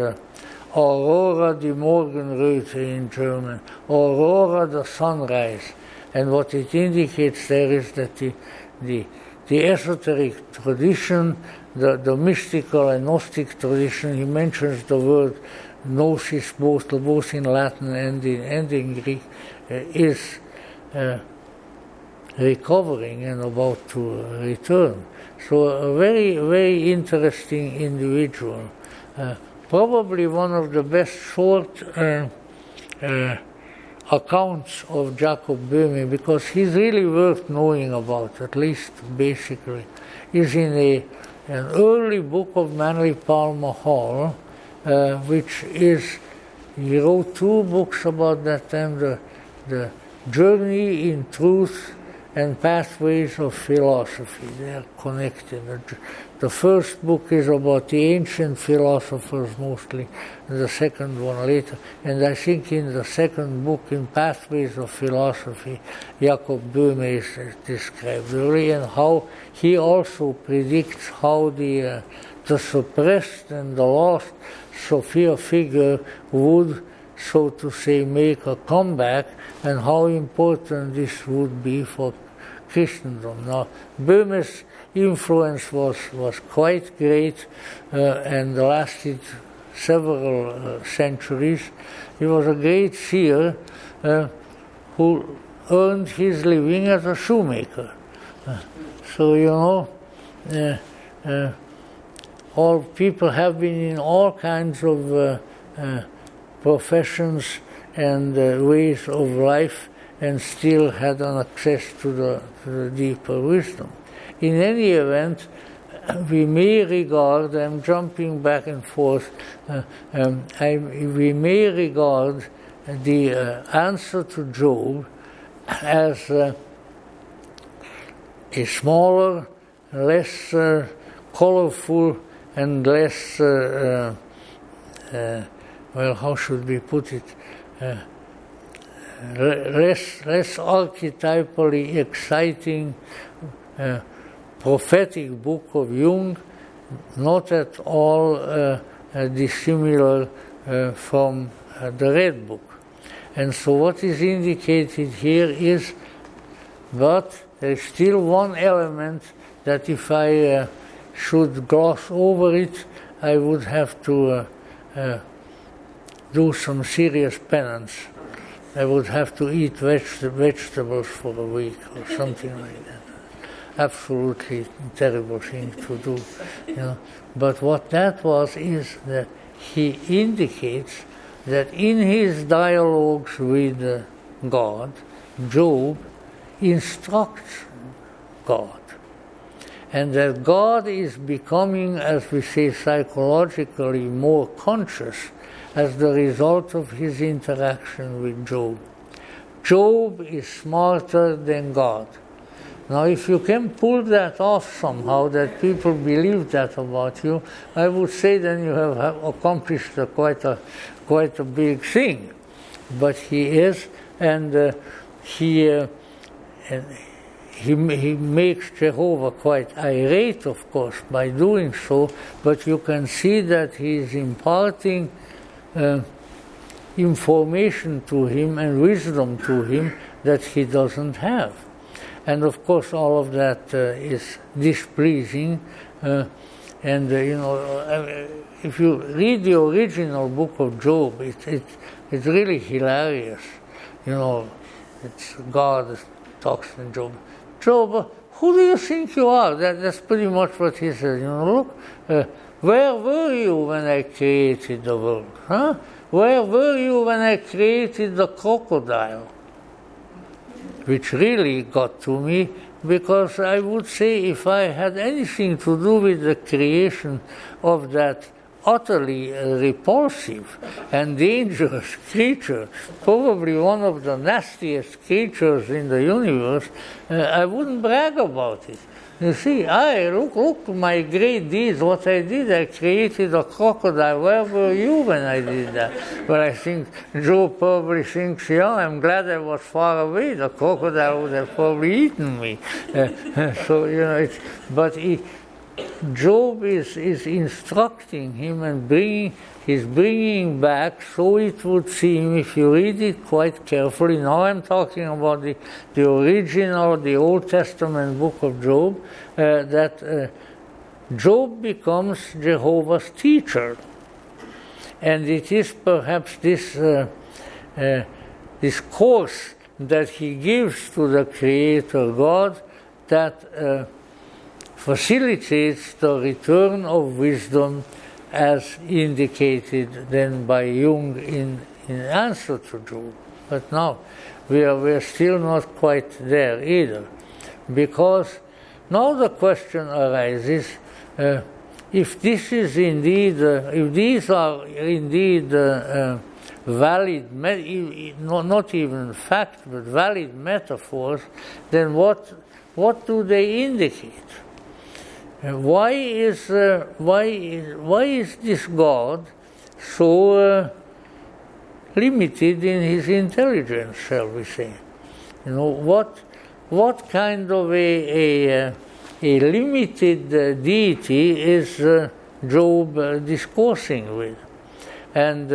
S1: Aurora die Morgenröte in German, Aurora, the sunrise. And what it indicates there is that the esoteric tradition, the mystical and Gnostic tradition, he mentions the word gnosis both in Latin and in Greek, is recovering and about to return. So a very, very interesting individual. Probably one of the best short accounts of Jacob Böhme, because he's really worth knowing about, at least basically, is in an early book of Manly Palmer Hall, which is, he wrote two books about that time, the Journey in Truth and Pathways of Philosophy. They are connected. The first book is about the ancient philosophers mostly, and the second one later. And I think in the second book, in Pathways of Philosophy, Jacob Böhme is described early, and how he also predicts how the suppressed and the lost Sophia figure would, so to say, make a comeback, and how important this would be for Christendom. Now, Böhme's influence was quite great and lasted several centuries. He was a great seer who earned his living as a shoemaker. So, you know, all people have been in all kinds of professions and ways of life, and still had an access to the deeper wisdom. In any event, we may regard, I'm jumping back and forth, we may regard the answer to Job as a smaller, less colorful, and less, well, how should we put it? Less archetypally exciting, prophetic book of Jung, not at all dissimilar from the Red Book. And so what is indicated here is, but there's still one element that if I should gloss over it, I would have to do some serious penance. I would have to eat vegetables for a week or something like absolutely terrible thing to do. You know. But what that was is that he indicates that in his dialogues with God, Job instructs God. And that God is becoming, as we say psychologically, more conscious as the result of his interaction with Job. Job is smarter than God. Now, if you can pull that off somehow, that people believe that about you, I would say then you have accomplished quite a big thing. But he is, and he makes Jehovah quite irate, of course, by doing so, but you can see that he is imparting information to him and wisdom to him that he doesn't have. And of course all of that is displeasing, and if you read the original book of Job, it's really hilarious. You know, it's God talks to Job. Job, who do you think you are? That's pretty much what he says. You know, look, where were you when I created the world? Huh? Where were you when I created the crocodile? Which really got to me, because I would say if I had anything to do with the creation of that utterly repulsive and dangerous creature, probably one of the nastiest creatures in the universe, I wouldn't brag about it. You see, look my great deeds, what I did, I created a crocodile. Where were you when I did that? Well, I think Job probably thinks, yeah, I'm glad I was far away. The crocodile would have probably eaten me. So, you know, Job is instructing him and bringing back, so it would seem, if you read it quite carefully. Now I'm talking about the original, the Old Testament book of Job, that Job becomes Jehovah's teacher. And it is perhaps this course that he gives to the Creator God that facilitates the return of wisdom, as indicated then by Jung in answer to Job. But now we are still not quite there either, because now the question arises: if this is indeed, if these are indeed valid, not even fact, but valid metaphors, then what do they indicate? Why is this God so limited in his intelligence, shall we say? You know, what kind of a limited deity is Job discoursing with? And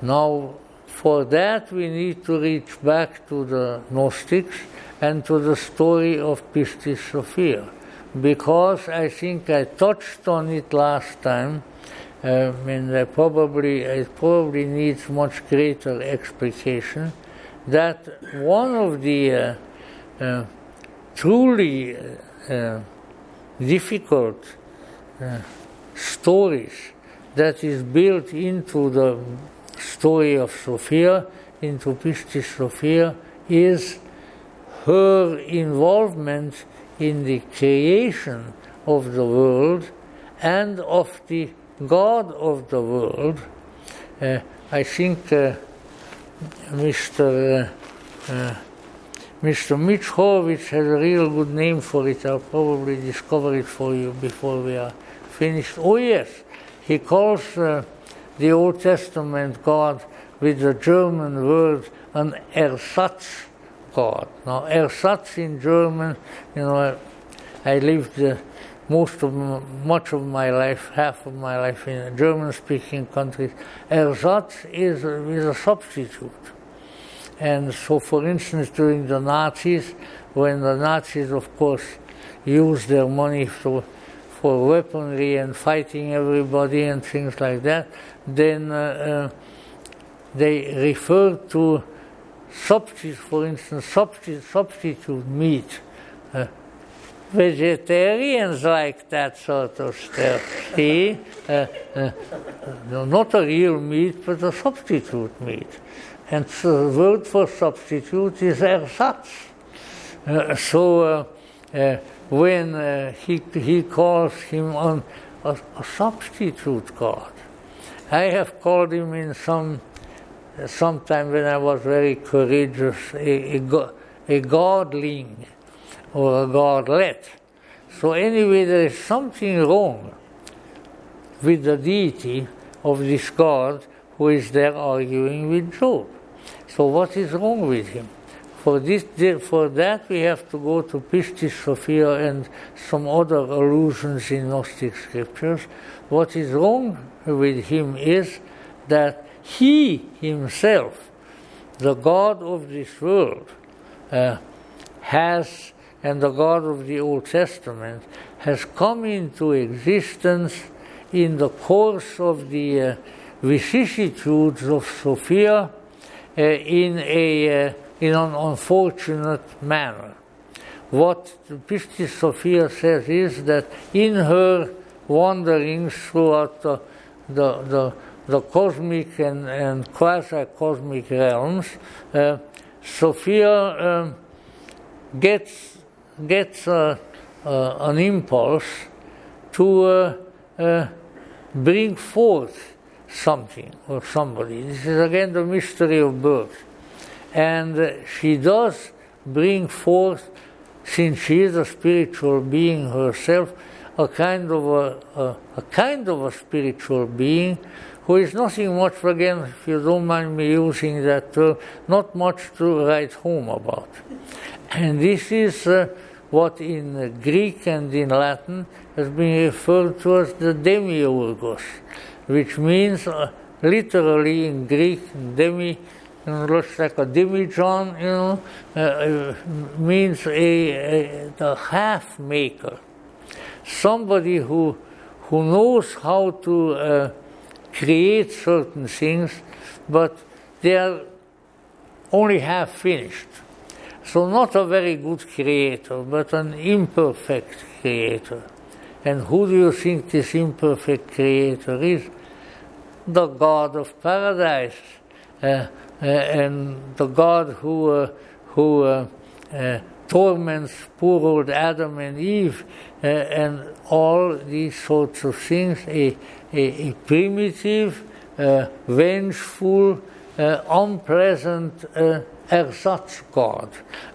S1: now for that we need to reach back to the Gnostics and to the story of Pistis Sophia, because I think I touched on it last time, and it probably needs much greater explication, that one of the truly difficult stories that is built into the story of Sophia, into Pistis Sophia, is her involvement in the creation of the world and of the God of the world. I think Mr. Mitch Horowitz has a real good name for it. I'll probably discover it for you before we are finished. Oh yes, he calls the Old Testament God with the German word an Ersatz God. Now, Ersatz in German, you know, I lived much of my life, half of my life in German-speaking countries. Ersatz is a substitute. And so, for instance, during the Nazis, when the Nazis, of course, used their money for weaponry and fighting everybody and things like that, then they referred to substitute, for instance, substitute meat vegetarians like that sort of stuff. See? Not a real meat, but a substitute meat. And the word for substitute is ersatz. When he calls him on a substitute God, I have called him in sometime when I was very courageous a godling or a godlet. So anyway, there is something wrong with the deity of this God who is there arguing with Job. So what is wrong with him? For that we have to go to Pistis Sophia and some other allusions in Gnostic scriptures. What is wrong with him is that he himself, the God of this world, has, and the God of the Old Testament, has come into existence in the course of the vicissitudes of Sophia in an unfortunate manner. What Pistis Sophia says is that in her wanderings throughout the cosmic and quasi-cosmic realms, Sophia gets an impulse to bring forth something or somebody. This is again the mystery of birth. And she does bring forth, since she is a spiritual being herself, a kind of a spiritual being who is nothing much, again, if you don't mind me using that term, not much to write home about. And this is what in Greek and in Latin has been referred to as the demiurgos, which means literally in Greek, demi, looks like a demijohn, means the half maker, somebody who knows how to create certain things, but they are only half finished. So not a very good creator, but an imperfect creator. And who do you think this imperfect creator is? The God of paradise. And the God who torments poor old Adam and Eve, and all these sorts of things, a primitive, vengeful, unpleasant ersatz God,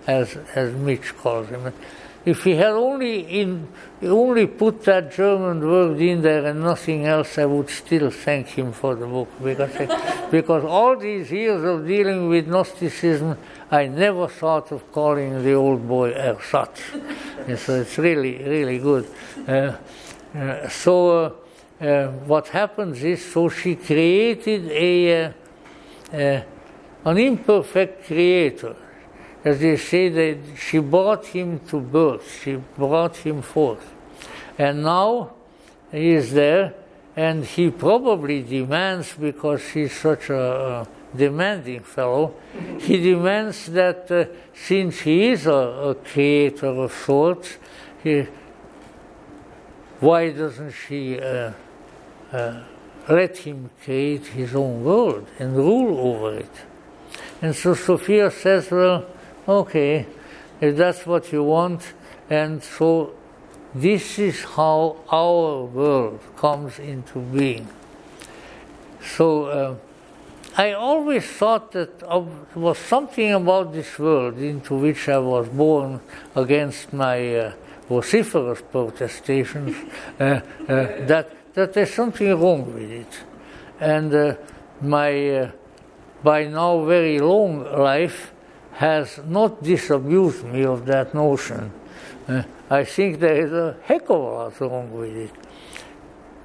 S1: as Mitch calls him. If he had only put that German word in there and nothing else, I would still thank him for the book, because all these years of dealing with Gnosticism, I never thought of calling the old boy ersatz. And so it's really, really good. What happens is, so she created an imperfect creator. As they say, that she brought him to birth, she brought him forth. And now he is there, and he probably demands, because he's such a demanding fellow, he demands that since he is a creator of sorts, why doesn't she let him create his own world and rule over it? And so Sophia says, well, okay, if that's what you want, and so this is how our world comes into being. So I always thought that there was something about this world into which I was born against my vociferous protestations, that there's something wrong with it. And my by now very long life has not disabused me of that notion. I think there is a heck of a lot wrong with it.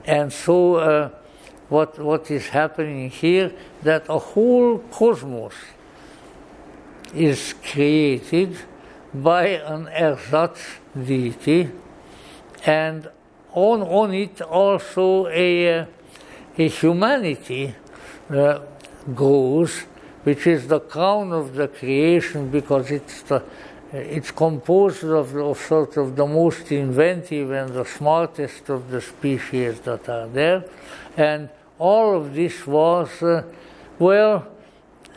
S1: And so what is happening here, that a whole cosmos is created by an ersatz deity, and on it also a humanity grows, which is the crown of the creation, because it's it's composed of sort of the most inventive and the smartest of the species that are there. And all of this was,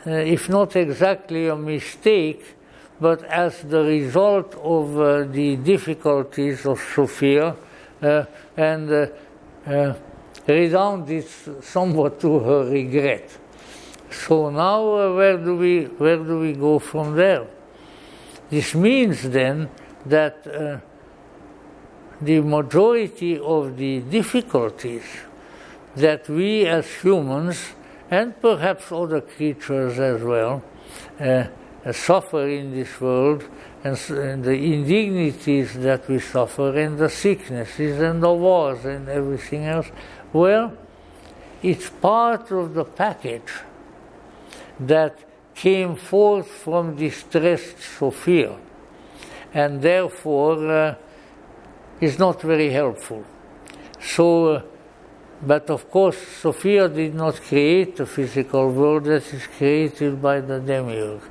S1: if not exactly a mistake, but as the result of the difficulties of Sophia, and redounded somewhat to her regret. So now where do we go from there? This means then that the majority of the difficulties that we as humans, and perhaps other creatures as well, suffer in this world, and the indignities that we suffer, and the sicknesses, and the wars, and everything else, well, it's part of the package that came forth from distressed Sophia, and therefore is not very helpful. So, but of course, Sophia did not create the physical world that is created by the demiurge.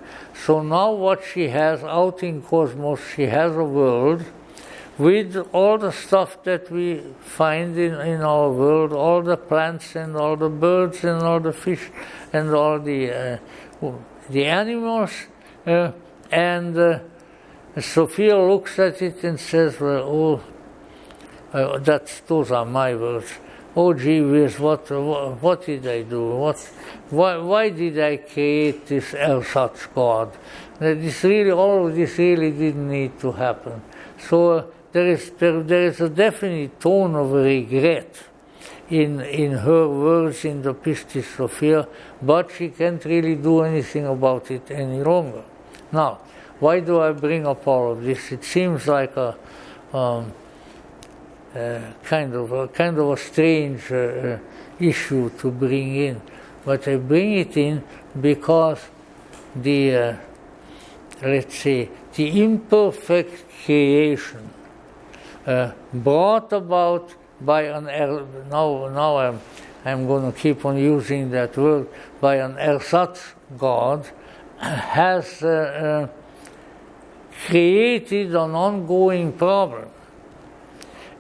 S1: So now what she has out in cosmos, she has a world with all the stuff that we find in our world, all the plants and all the birds and all the fish and all the animals, and Sophia looks at it and says, well, those are my words. Oh gee whiz, what did I do? Why did I create this ersatz God? All of this really didn't need to happen. So there is a definite tone of regret in her words in the Pistis Sophia, but she can't really do anything about it any longer. Now, why do I bring up all of this? It seems like a kind of a strange issue to bring in, but I bring it in because the let's say the imperfect creation brought about by now I'm going to keep on using that word, by an ersatz God, has created an ongoing problem.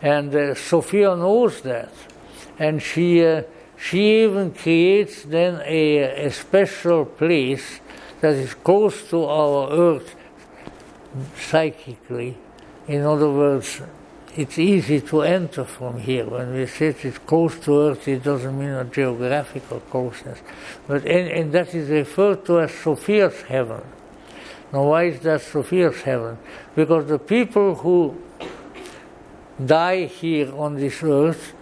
S1: And Sophia knows that, and she even creates then a special place that is close to our Earth psychically. In other words, it's easy to enter from here. When we say it's close to Earth, it doesn't mean a geographical closeness, and that is referred to as Sophia's heaven. Now, why is that Sophia's heaven? Because the people who die here on this earth,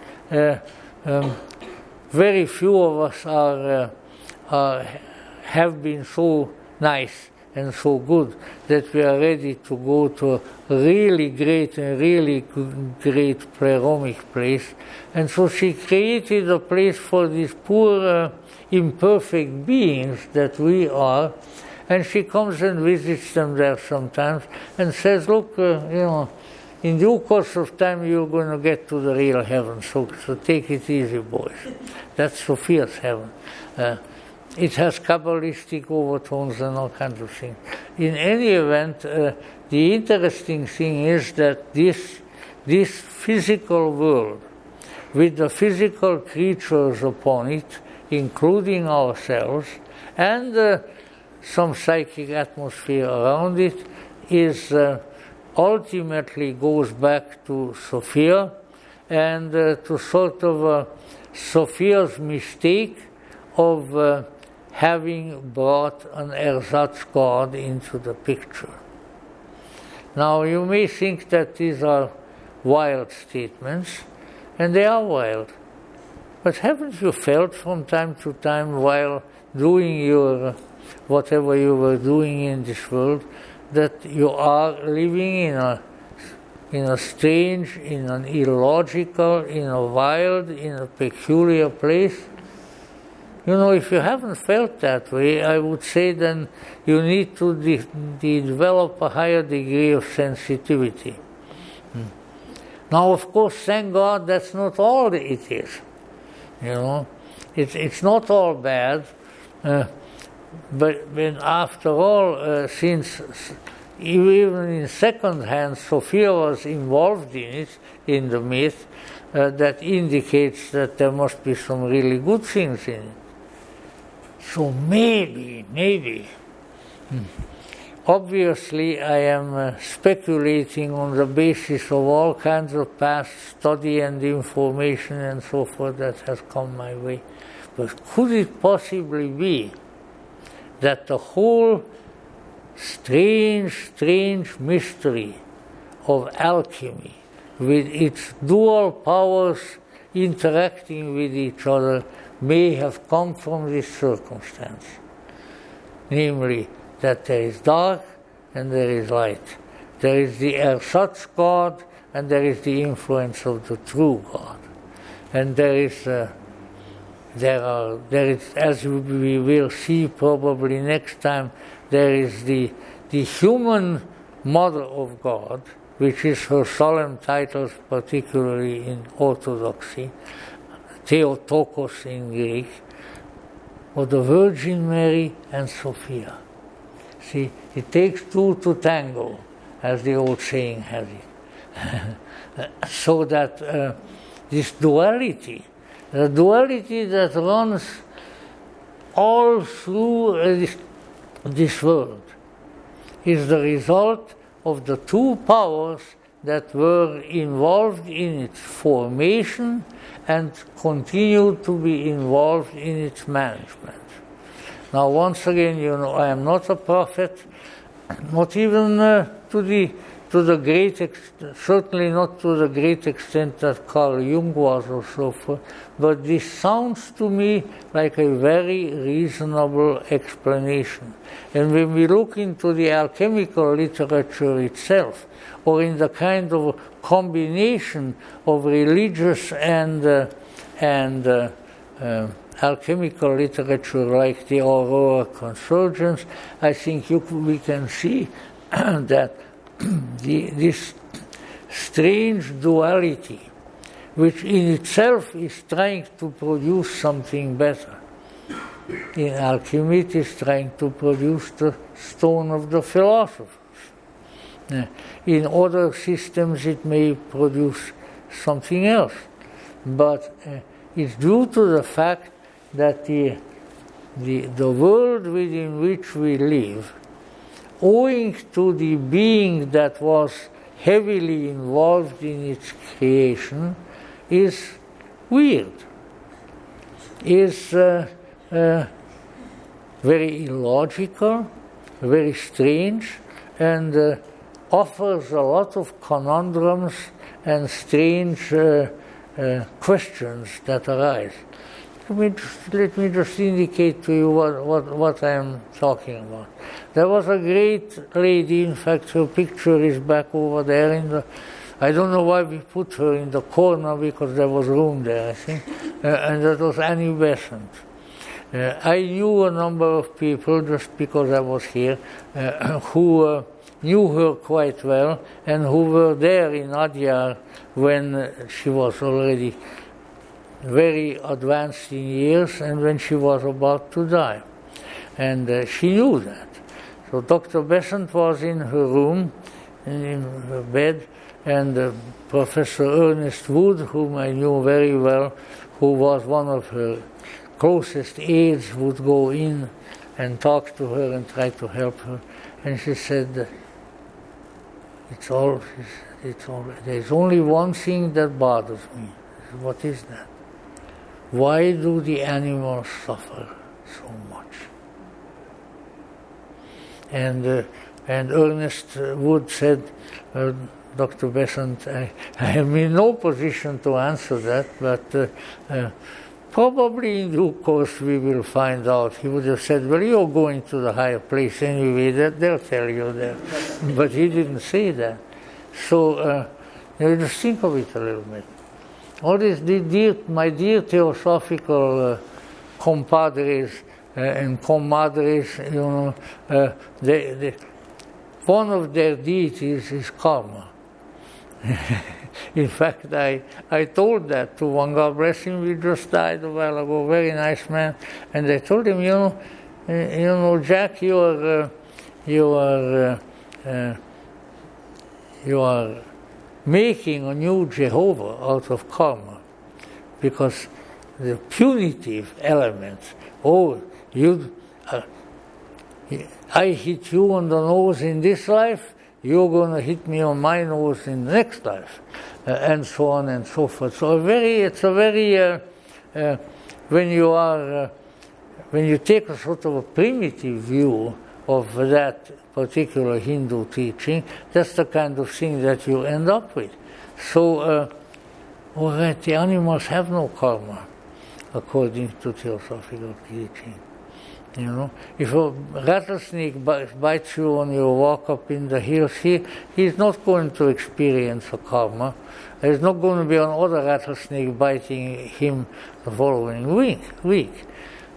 S1: very few of us have been so nice and so good that we are ready to go to a really great pleromic place. And so she created a place for these poor imperfect beings that we are, and she comes and visits them there sometimes and says, look, in due course of time, you're going to get to the real heaven, so take it easy, boys. That's Sophia's heaven. It has Kabbalistic overtones and all kinds of things. In any event, the interesting thing is that this physical world, with the physical creatures upon it, including ourselves, and some psychic atmosphere around it, is ultimately goes back to Sophia and to sort of Sophia's mistake of having brought an ersatz God into the picture. Now, you may think that these are wild statements, and they are wild. But haven't you felt from time to time while doing your whatever you were doing in this world, that you are living in a strange, in an illogical, in a wild, in a peculiar place? If you haven't felt that way, I would say then you need to develop a higher degree of sensitivity. Now, of course, thank God that's not all it is. It's not all bad. But after all, since even in second hand, Sophia was involved in it, in the myth, that indicates that there must be some really good things in it. So maybe. Obviously, I am speculating on the basis of all kinds of past study and information and so forth that has come my way. But could it possibly be that the whole strange mystery of alchemy, with its dual powers interacting with each other, may have come from this circumstance? Namely, that there is dark and there is light. There is the ersatz God and there is the influence of the true God. And there is, as we will see probably next time, there is the human mother of God, which is her solemn titles, particularly in Orthodoxy, Theotokos in Greek, or the Virgin Mary and Sophia. See, it takes two to tango, as the old saying has it. So that this duality, the duality that runs all through this world, is the result of the two powers that were involved in its formation and continue to be involved in its management. Now, once again, I am not a prophet, not even to the great extent, certainly not to the great extent that Carl Jung was or so forth, but this sounds to me like a very reasonable explanation. And when we look into the alchemical literature itself, or in the kind of combination of religious and alchemical literature like the Aurora Consurgence, I think we can see that this strange duality, which in itself is trying to produce something better. In alchemy, it is trying to produce the stone of the philosophers. In other systems, it may produce something else. But it's due to the fact that the world within which we live, owing to the being that was heavily involved in its creation, is weird, is very illogical, very strange, and offers a lot of conundrums and strange questions that arise. Let me just indicate to you what I am talking about. There was a great lady, in fact her picture is back over there I don't know why we put her in the corner, because there was room there, I think, and that was Annie Besant. I knew a number of people, just because I was here, who knew her quite well, and who were there in Adyar when she was already very advanced in years and when she was about to die. And she knew that. So Dr. Besant was in her room, in her bed, and Professor Ernest Wood, whom I knew very well, who was one of her closest aides, would go in and talk to her and try to help her. And she said, there's only one thing that bothers me. What is that? Why do the animals suffer so much? And Ernest Wood said, Dr. Besant, I am in no position to answer that, but probably in due course we will find out. He would have said, well, you're going to the higher place anyway, they'll tell you that. But he didn't say that. So just think of it a little bit. All these my dear theosophical compadres and comadres, one of their deities is karma. In fact, I told that to one, God bless him, we just died a while ago, very nice man, and I told him, Jack, you are you are making a new Jehovah out of karma, because the punitive elements, I hit you on the nose in this life, you're going to hit me on my nose in the next life, and so on and so forth. So when you take a sort of a primitive view of that particular Hindu teaching, that's the kind of thing that you end up with. So, all right, the animals have no karma, according to theosophical teaching. You know, if a rattlesnake bites you on your walk up in the hills, he's not going to experience a karma. There's not going to be another rattlesnake biting him the following week.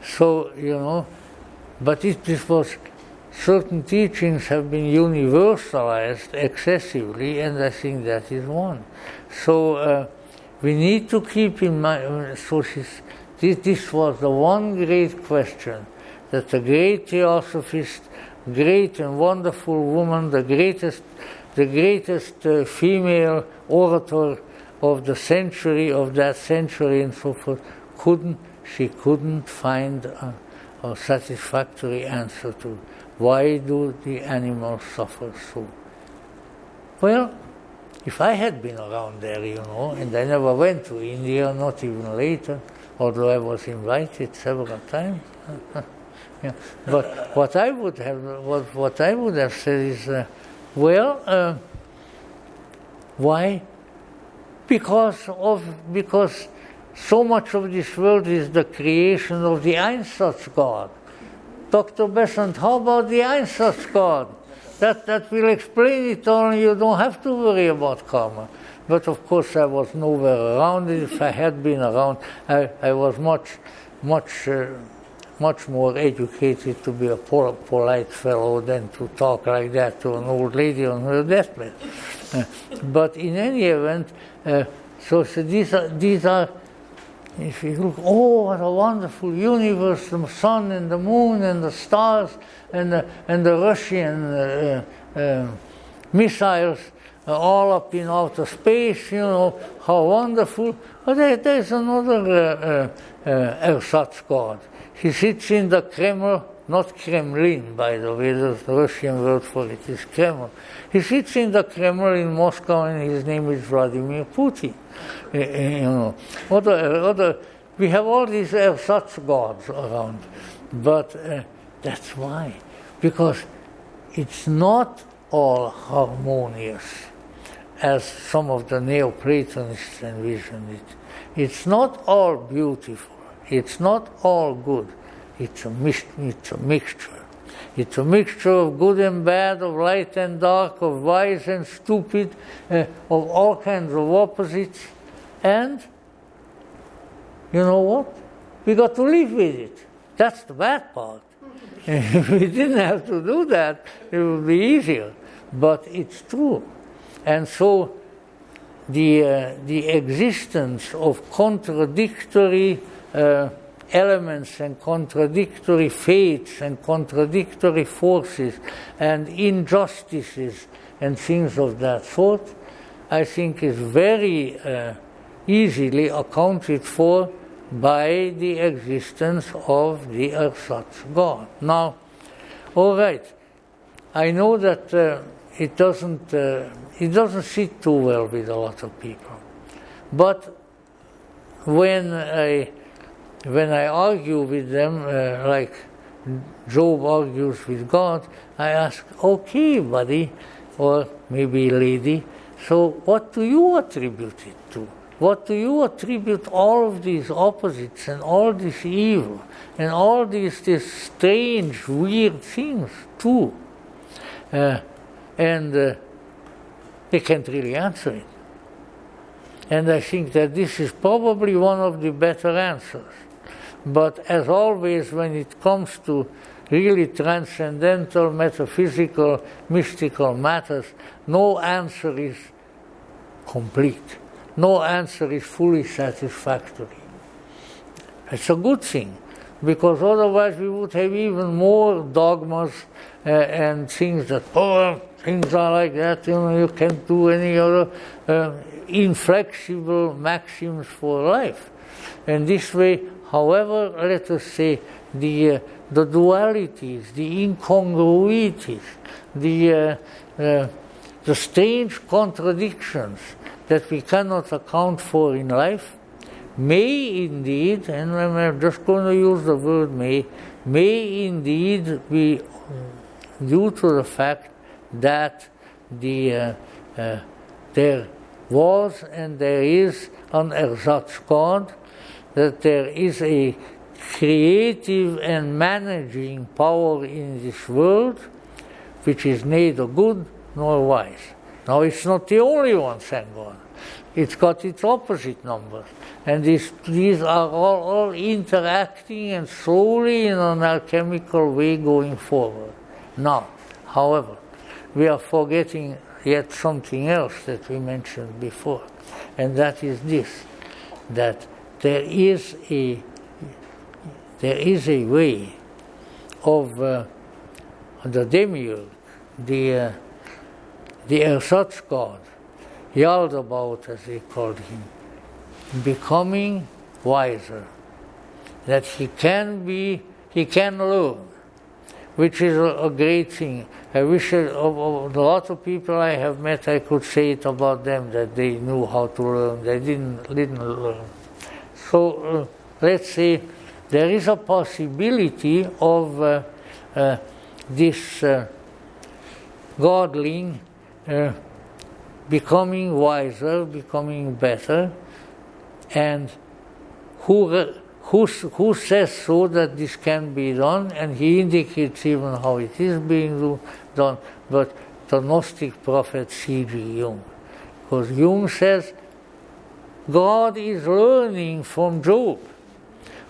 S1: So, you know, but this was, certain teachings have been universalized excessively, and I think that is one. So we need to keep in mind, so this was the one great question that the great theosophist, great and wonderful woman, the greatest female orator of the century, of that century and so forth, she couldn't find a satisfactory answer to. Why do the animals suffer so? Well, if I had been around there, you know, and I never went to India, not even later, although I was invited several times. Yeah. But what I would have said is, why? Because so much of this world is the creation of the Einsatz God. Dr. Besant, how about the Einsatz God? That will explain it all, and you don't have to worry about karma. But of course I was nowhere around it. If I had been around, I was much more educated to be a polite fellow than to talk like that to an old lady on her deathbed. But in any event, so these are, if you look, what a wonderful universe, the sun and the moon and the stars and the Russian missiles all up in outer space, you know, how wonderful. But there's another Ersatz God. He sits in the Kremlin, not Kremlin, by the way, the Russian word for it is Kremlin. He sits in the Kremlin in Moscow, and his name is Vladimir Putin. You know, we have all these Ersatz gods around, but that's why, because it's not all harmonious, as some of the Neoplatonists envisioned it. It's not all beautiful. It's not all good. It's a mixture. It's a mixture of good and bad, of light and dark, of wise and stupid, of all kinds of opposites. And you know what? We got to live with it. That's the bad part. If we didn't have to do that, it would be easier. But it's true. And so the existence of contradictory elements and contradictory fates and contradictory forces and injustices and things of that sort, I think is very easily accounted for by the existence of the Ersatz God. Now, all right, I know that it doesn't sit too well with a lot of people, but when I argue with them, like Job argues with God, I ask, okay, buddy, or maybe lady, so what do you attribute it to? What do you attribute all of these opposites and all this evil and all these strange, weird things to? And they can't really answer it. And I think that this is probably one of the better answers. But as always, when it comes to really transcendental, metaphysical, mystical matters, no answer is complete. No answer is fully satisfactory. It's a good thing, because otherwise we would have even more dogmas and things that, things are like that, you can't do any other inflexible maxims for life. And this way, however, let us say, the dualities, the incongruities, the strange contradictions that we cannot account for in life, may indeed, and I'm just going to use the word may indeed be due to the fact that there was and there is an ersatz God, that there is a creative and managing power in this world, which is neither good nor wise. Now, it's not the only one, thank God. It's got its opposite numbers. And these are all interacting and slowly in an alchemical way going forward. Now, however, we are forgetting yet something else that we mentioned before. And that is this, that there is a way of the demiurge, the ersatz God, Yaldabaoth, as they called him, becoming wiser, that he can learn, which is a great thing. I wish of a lot of people I have met, I could say it about them, that they knew how to learn, they didn't learn. So let's say there is a possibility of this godling becoming wiser, becoming better, and who says so that this can be done, and he indicates even how it is being done, but the Gnostic prophet C.G. Jung. Because Jung says God is learning from Job.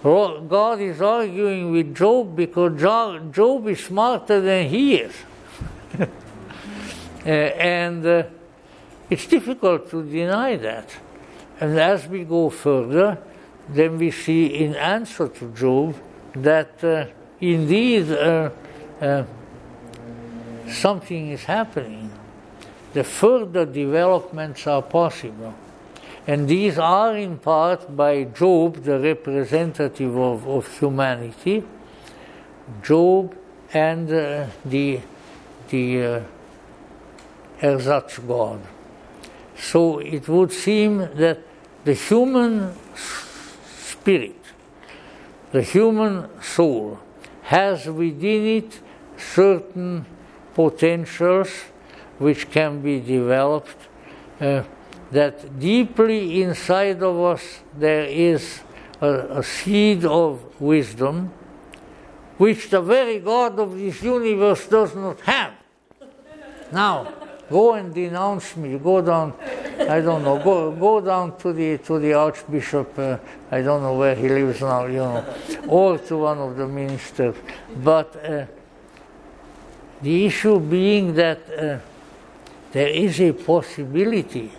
S1: God is arguing with Job because Job is smarter than he is. And it's difficult to deny that. And as we go further, then we see in answer to Job that indeed something is happening. The further developments are possible. And these are in part by Job, the representative of humanity, Job and the ersatz God. So it would seem that the human spirit, the human soul, has within it certain potentials which can be developed, that deeply inside of us there is a seed of wisdom which the very God of this universe does not have. Now, go and denounce me, go down, I don't know, go down to the Archbishop, I don't know where he lives now, or to one of the ministers. But the issue being that there is a possibility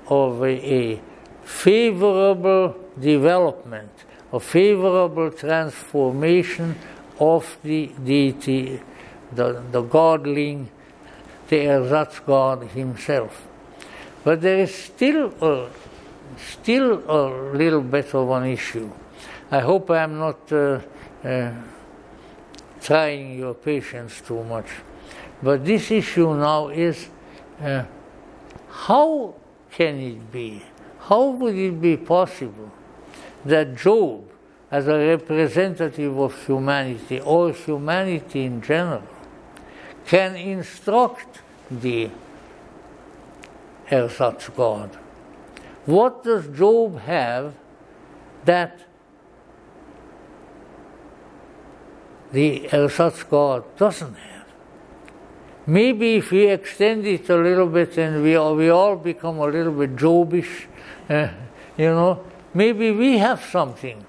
S1: of a favorable development, a favorable transformation of the deity, the godling, the ersatz God himself. But there is still a little bit of an issue. I hope I am not trying your patience too much. But this issue now is how can it be? How would it be possible that Job, as a representative of humanity, or humanity in general, can instruct the ersatz God? What does Job have that the ersatz God doesn't have? Maybe if we extend it a little bit and we all become a little bit Jobish, maybe we have something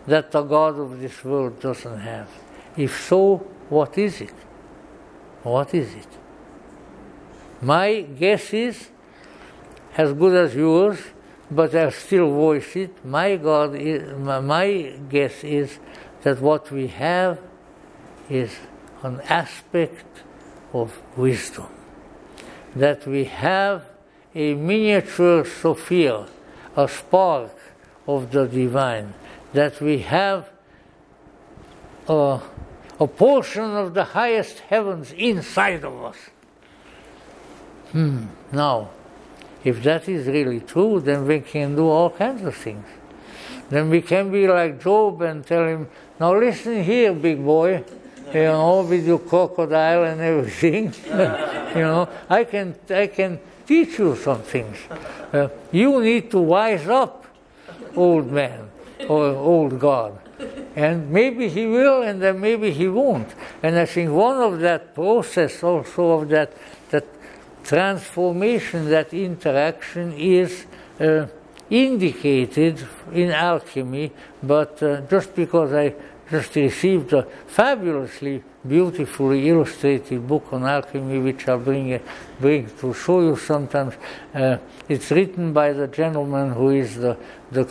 S1: that the God of this world doesn't have. If so, what is it? What is it? My guess is as good as yours, but I'll still voice it. My guess is that what we have is an aspect of wisdom. that we have a miniature Sophia, a spark of the divine, that we have a portion of the highest heavens inside of us. Now, if that is really true, then we can do all kinds of things. Then we can be like Job and tell him, now listen here, big boy, with your crocodile and everything. I can teach you some things. You need to wise up, old man or old God. And maybe he will, and then maybe he won't. And I think one of that process also of that transformation, that interaction is indicated in alchemy, but just because I just received a fabulously beautifully illustrated book on alchemy, which I'll bring to show you sometimes. It's written by the gentleman who is the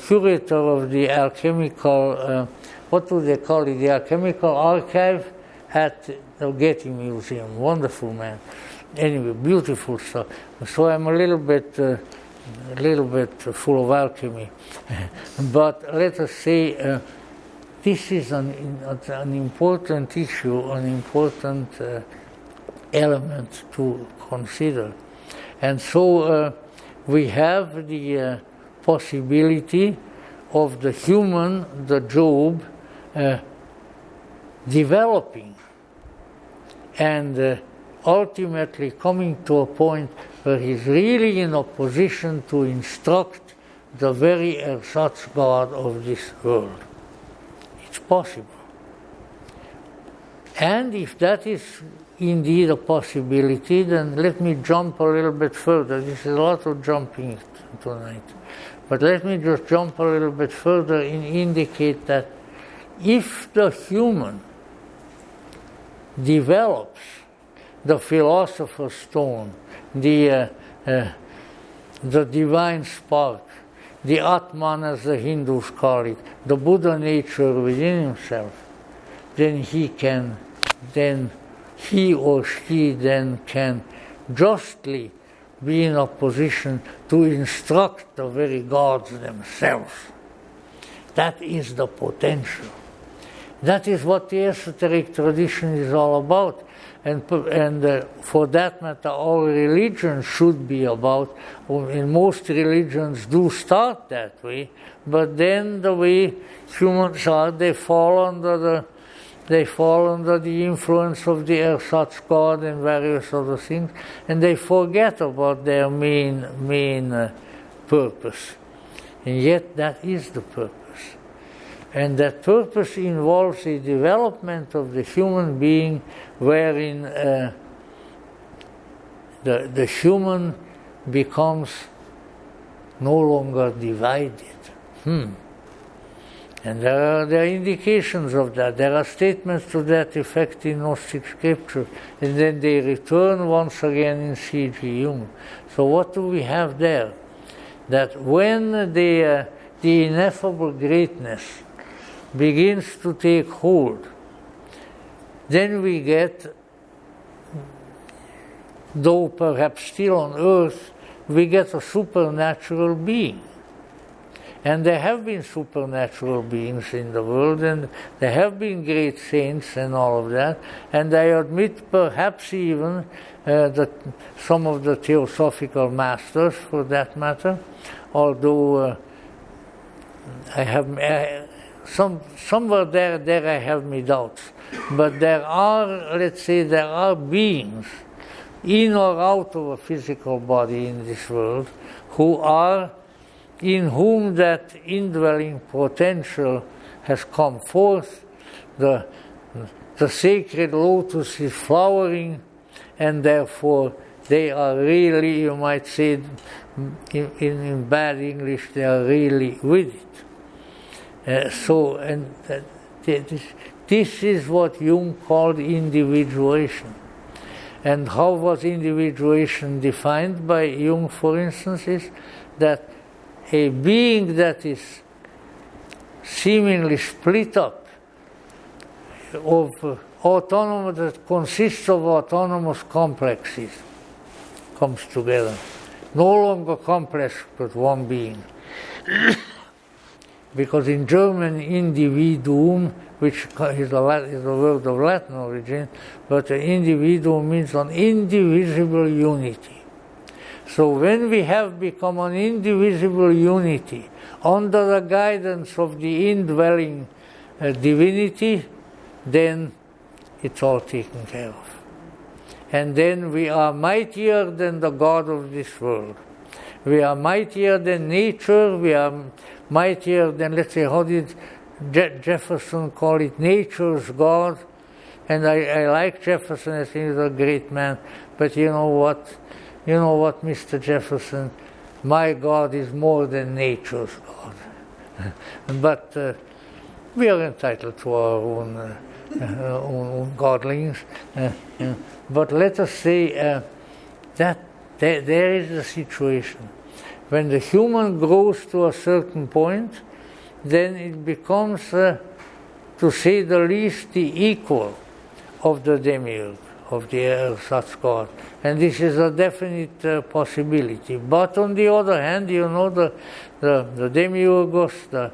S1: curator of the alchemical, what do they call it, the alchemical archive at the Getty Museum. Wonderful man. Anyway, beautiful stuff. So I'm a little bit full of alchemy. But let us say this is an important issue, an important element to consider. And so we have the possibility of the human, the Job, developing and ultimately coming to a point where he's really in a position to instruct the very ersatz God of this world. It's possible. And if that is indeed a possibility, then let me jump a little bit further. This is a lot of jumping tonight. But let me just jump a little bit further and indicate that if the human develops the philosopher's stone, the divine spark, the Atman as the Hindus call it, the Buddha nature within himself, then he or she can justly be in a position to instruct the very gods themselves. That is the potential. That is what the esoteric tradition is all about. And for that matter, all religions should be about. And most religions do start that way, but then the way humans are, they fall under the influence of the ersatz God and various other things, and they forget about their main purpose. And yet that is the purpose. And that purpose involves the development of the human being wherein the human becomes no longer divided. And there are indications of that. There are statements to that effect in Gnostic scripture. And then they return once again in C.G. Jung. So what do we have there? That when the ineffable greatness begins to take hold, then we get, though perhaps still on earth, we get a supernatural being. And there have been supernatural beings in the world, and there have been great saints and all of that. And I admit perhaps even some of the theosophical masters, for that matter, although somewhere there I have my doubts. But there are beings in or out of a physical body in this world in whom that indwelling potential has come forth. The sacred lotus is flowering, and therefore they are really, you might say in bad English, they are really with it. This is what Jung called individuation. And how was individuation defined by Jung, for instance, is that a being that is seemingly split up that consists of autonomous complexes, comes together. No longer complex, but one being. Because in German, individuum, which is a word of Latin origin, but individuum means an indivisible unity. So when we have become an indivisible unity, under the guidance of the indwelling divinity, then it's all taken care of. And then we are mightier than the God of this world. We are mightier than nature, we are mightier than, let's say, how did Jefferson call it, nature's God? And I like Jefferson, I think he's a great man, but you know what, Mr. Jefferson, my God is more than nature's God. But we are entitled to our own godlings. But let us say that there is a situation. When the human grows to a certain point, then it becomes, to say the least, the equal of the demiurge, of the ersatz God. And this is a definite possibility. But on the other hand, you know, the demiurgos,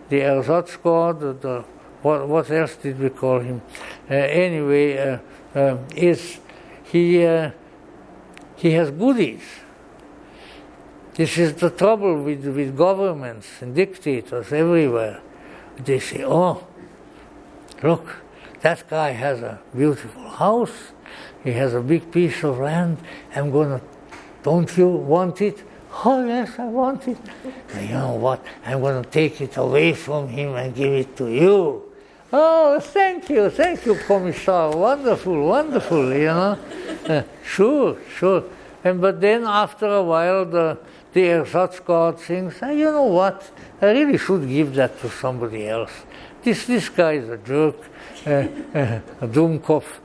S1: the ersatz God, what else did we call him? Anyway, he has goodies. This is the trouble with governments and dictators everywhere. They say, oh, look, that guy has a beautiful house, he has a big piece of land, don't you want it? Oh yes, I want it. And you know what, I'm going to take it away from him and give it to you. Oh, thank you, Commissar, wonderful, you know. Sure. But then after a while, the ersatz God thinks, you know what, I really should give that to somebody else. This guy is a jerk, a Dummkopf.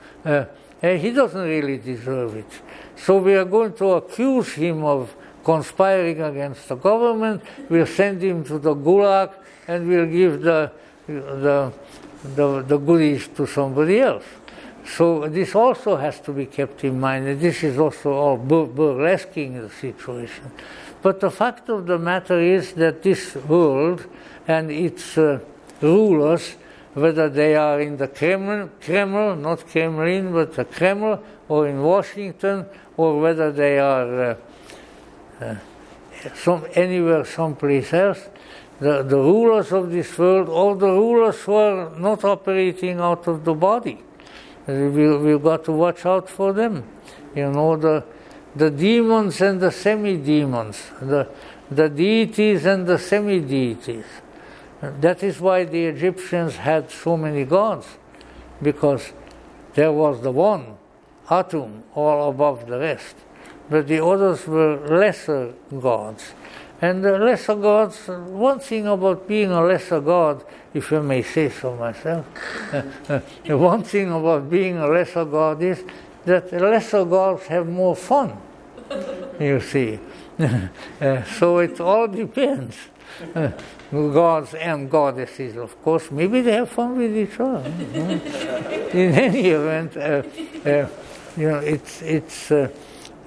S1: He doesn't really deserve it. So we are going to accuse him of conspiring against the government. We'll send him to the Gulag, and we'll give the goodies to somebody else. So this also has to be kept in mind, and this is also all burlesquing the situation. But the fact of the matter is that this world and its rulers, whether they are in the Kremlin, not Kremlin, but the Kremlin, or in Washington, or whether they are anywhere, someplace else, the rulers of this world, all the rulers who are not operating out of the body, we've got to watch out for them. You know, the demons and the semi-demons, the deities and the semi-deities. That is why the Egyptians had so many gods, because there was the one, Atum, all above the rest. But the others were lesser gods. And the lesser gods, one thing about being a lesser god, if I may say so myself, one thing about being a lesser god is that lesser gods have more fun, you see. So it all depends. Gods and goddesses, of course, maybe they have fun with each other. In any event, you know, it's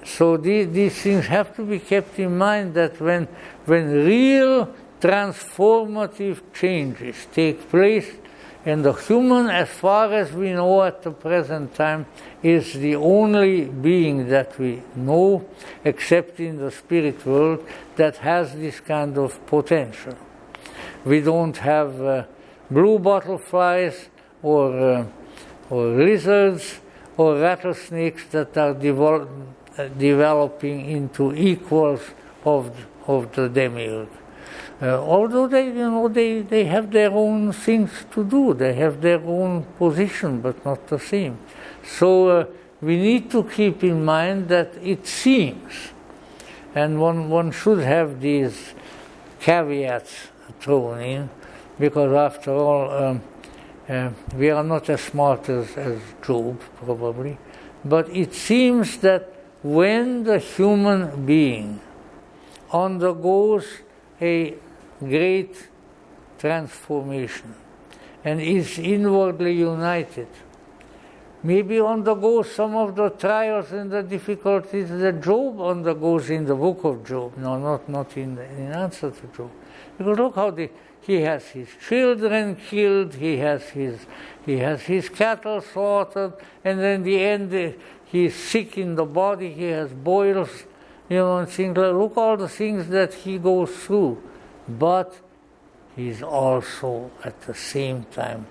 S1: so these things have to be kept in mind, that when real transformative changes take place, and the human, as far as we know at the present time, is the only being that we know, except in the spirit world, that has this kind of potential. We don't have blue butterflies or lizards or rattlesnakes that are developing into equals of the demiurge. Although they have their own things to do, they have their own position, but not the same. So we need to keep in mind that it seems, and one should have these caveats thrown in, because after all, we are not as smart as Job, probably, but it seems that when the human being undergoes a great transformation and is inwardly united, maybe undergo some of the trials and the difficulties that Job undergoes in the book of Job. No, not in answer to Job. Because look how he has his children killed, he has his cattle slaughtered, and then in the end he is sick in the body, he has boils, and things like, look all the things that he goes through. But he's also at the same time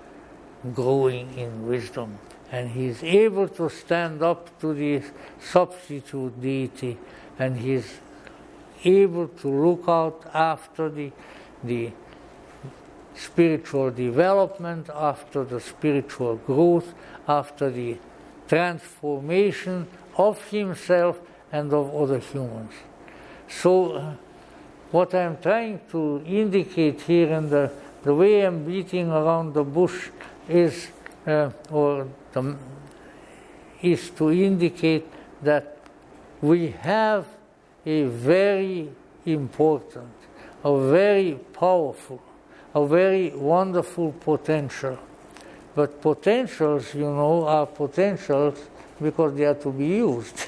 S1: growing in wisdom. And he's able to stand up to the substitute deity, and he's able to look out after the spiritual development, after the spiritual growth, after the transformation of himself and of other humans. So what I'm trying to indicate here, and the way I'm beating around the bush is is to indicate that we have a very important, a very powerful, a very wonderful potential. But potentials, are potentials because they are to be used.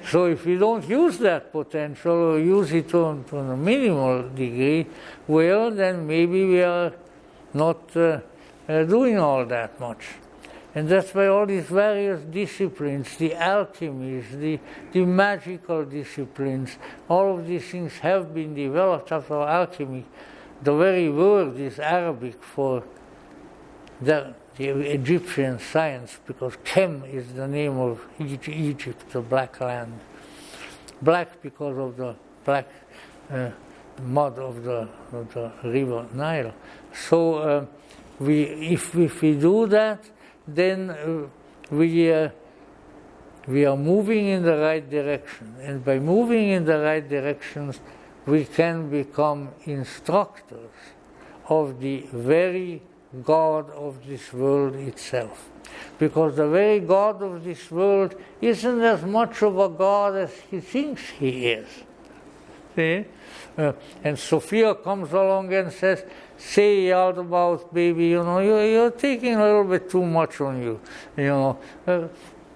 S1: So if we don't use that potential, or use it to a minimal degree, well, then maybe we are not doing all that much. And that's why all these various disciplines, the alchemies, the magical disciplines, all of these things have been developed after alchemy. The very word is Arabic for the Egyptian science, because Chem is the name of Egypt, the black land. Black because of the black mud of the river Nile. So if we do that, then we are moving in the right direction. And by moving in the right directions, we can become instructors of the very God of this world itself. Because the very God of this world isn't as much of a God as he thinks he is. See? And Sophia comes along and says, say out about, baby, you're taking a little bit too much on you.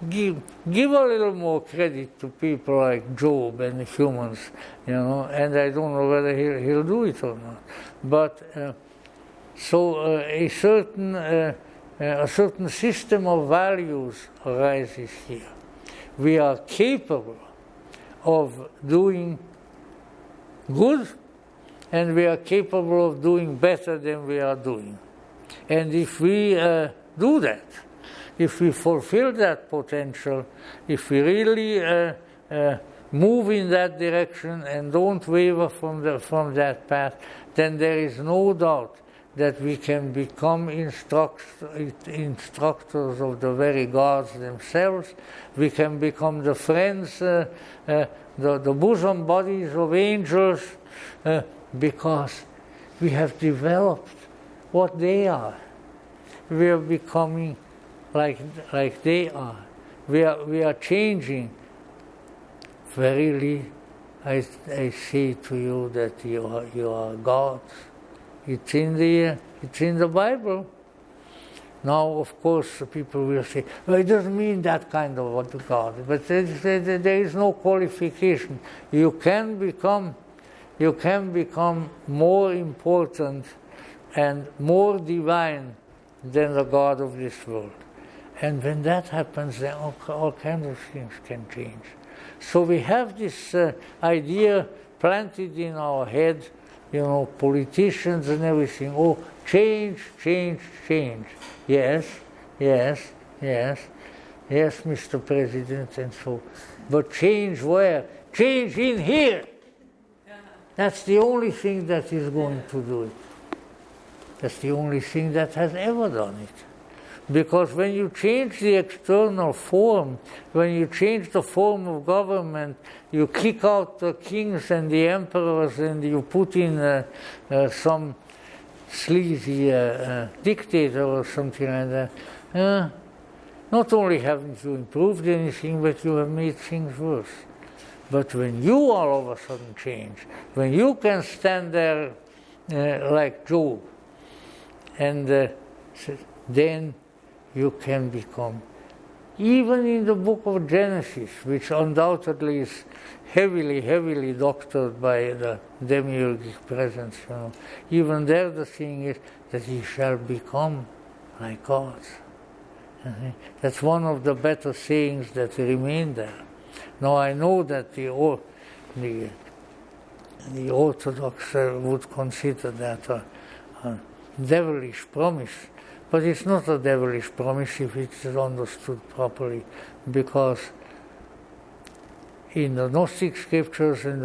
S1: Give a little more credit to people like Job and humans, and I don't know whether he'll do it or not. But so a certain system of values arises here. We are capable of doing good, and we are capable of doing better than we are doing. And if we do that, if we fulfill that potential, if we really move in that direction and don't waver from that path, then there is no doubt that we can become instructors of the very gods themselves. We can become the friends, the bosom bodies of angels, because we have developed what they are. We are becoming like they are. We are changing. Verily, I say to you that you are gods. It's in the Bible. Now, of course, people will say, well, it doesn't mean that kind of God. But there is no qualification. You can become more important and more divine than the God of this world. And when that happens, then all kinds of things can change. So we have this idea planted in our head, politicians and everything. Oh, change, change, change. Yes, Mr. President, and so. But change where? Change in here. That's the only thing that is going to do it. That's the only thing that has ever done it. Because when you change the external form, when you change the form of government, you kick out the kings and the emperors and you put in some sleazy dictator or something like that. Not only haven't you improved anything, but you have made things worse. But when you all of a sudden change, when you can stand there like Job, and then you can become even in the book of Genesis, which undoubtedly is heavily, heavily doctored by the demiurgic presence, even there the thing is that he shall become like God. That's one of the better sayings that remain there. Now I know that the Orthodox would consider that a devilish promise, but it's not a devilish promise if it is understood properly, because in the Gnostic scriptures, in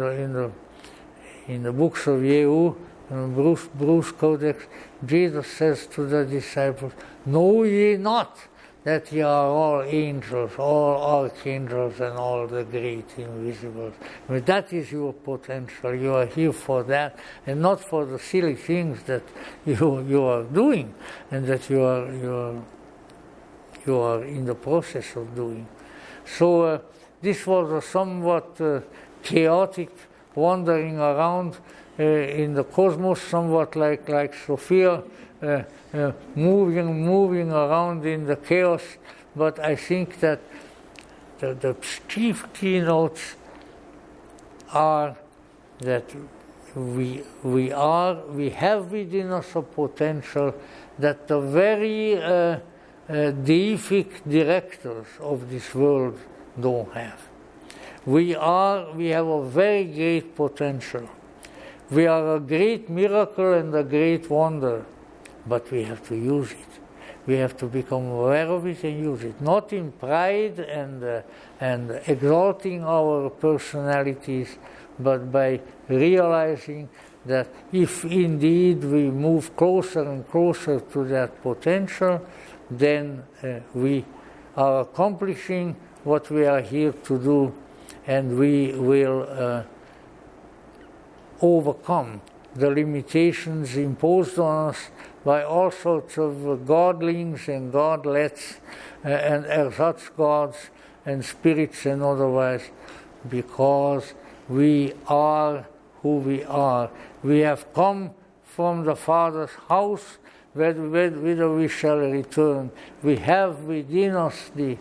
S1: the books of Yehu, Bruce Codex, Jesus says to the disciples, "Know ye not that ye are all angels, all archangels, and all the great invisibles?" I mean, that is your potential. You are here for that, and not for the silly things that you are doing, and that you are in the process of doing. So this was a somewhat chaotic wandering around in the cosmos, somewhat like Sophia, moving around in the chaos. But I think that the chief keynotes are that we have within us a potential that the very deific directors of this world don't have. We have a very great potential. We are a great miracle and a great wonder, but we have to use it. We have to become aware of it and use it, not in pride and exalting our personalities, but by realizing that if indeed we move closer and closer to that potential, then we are accomplishing what we are here to do, and we will overcome the limitations imposed on us by all sorts of godlings and godlets and ersatz gods and spirits and otherwise, because we are who we are. We have come from the Father's house, whither we shall return. We have within us the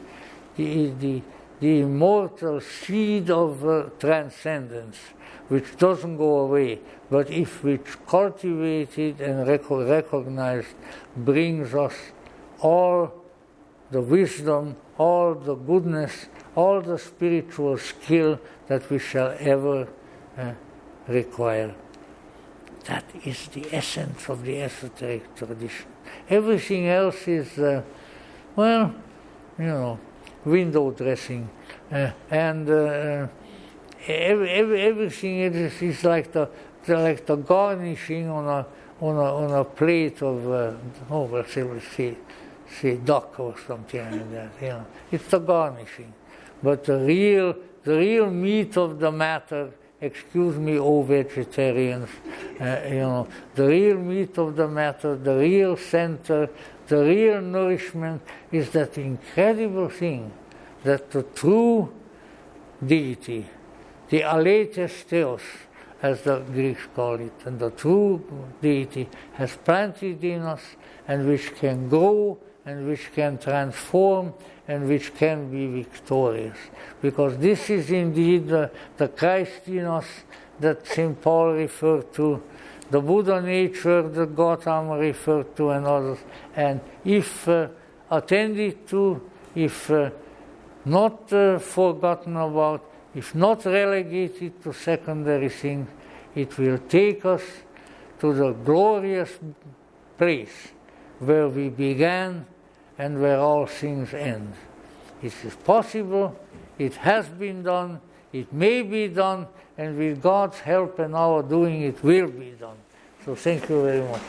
S1: immortal seed of transcendence, which doesn't go away, but if which cultivated and recognized brings us all the wisdom, all the goodness, all the spiritual skill that we shall ever require. That is the essence of the esoteric tradition. Everything else is, window dressing, and everything is like the garnishing on a plate of let's say duck or something like that. It's the garnishing, but the real meat of the matter. Excuse me, oh vegetarians. The real meat of the matter, the real center, the real nourishment is that incredible thing that the true deity, the aletes theos, as the Greeks call it, and the true deity has planted in us, and which can grow, and which can transform, and which can be victorious. Because this is indeed the Christ in us that St. Paul referred to, the Buddha nature that Gautama referred to, and others. And if attended to, if not forgotten about, if not relegated to secondary things, it will take us to the glorious place where we began and where all things end. It is possible, it has been done, it may be done, and with God's help and our doing, it will be done. So thank you very much.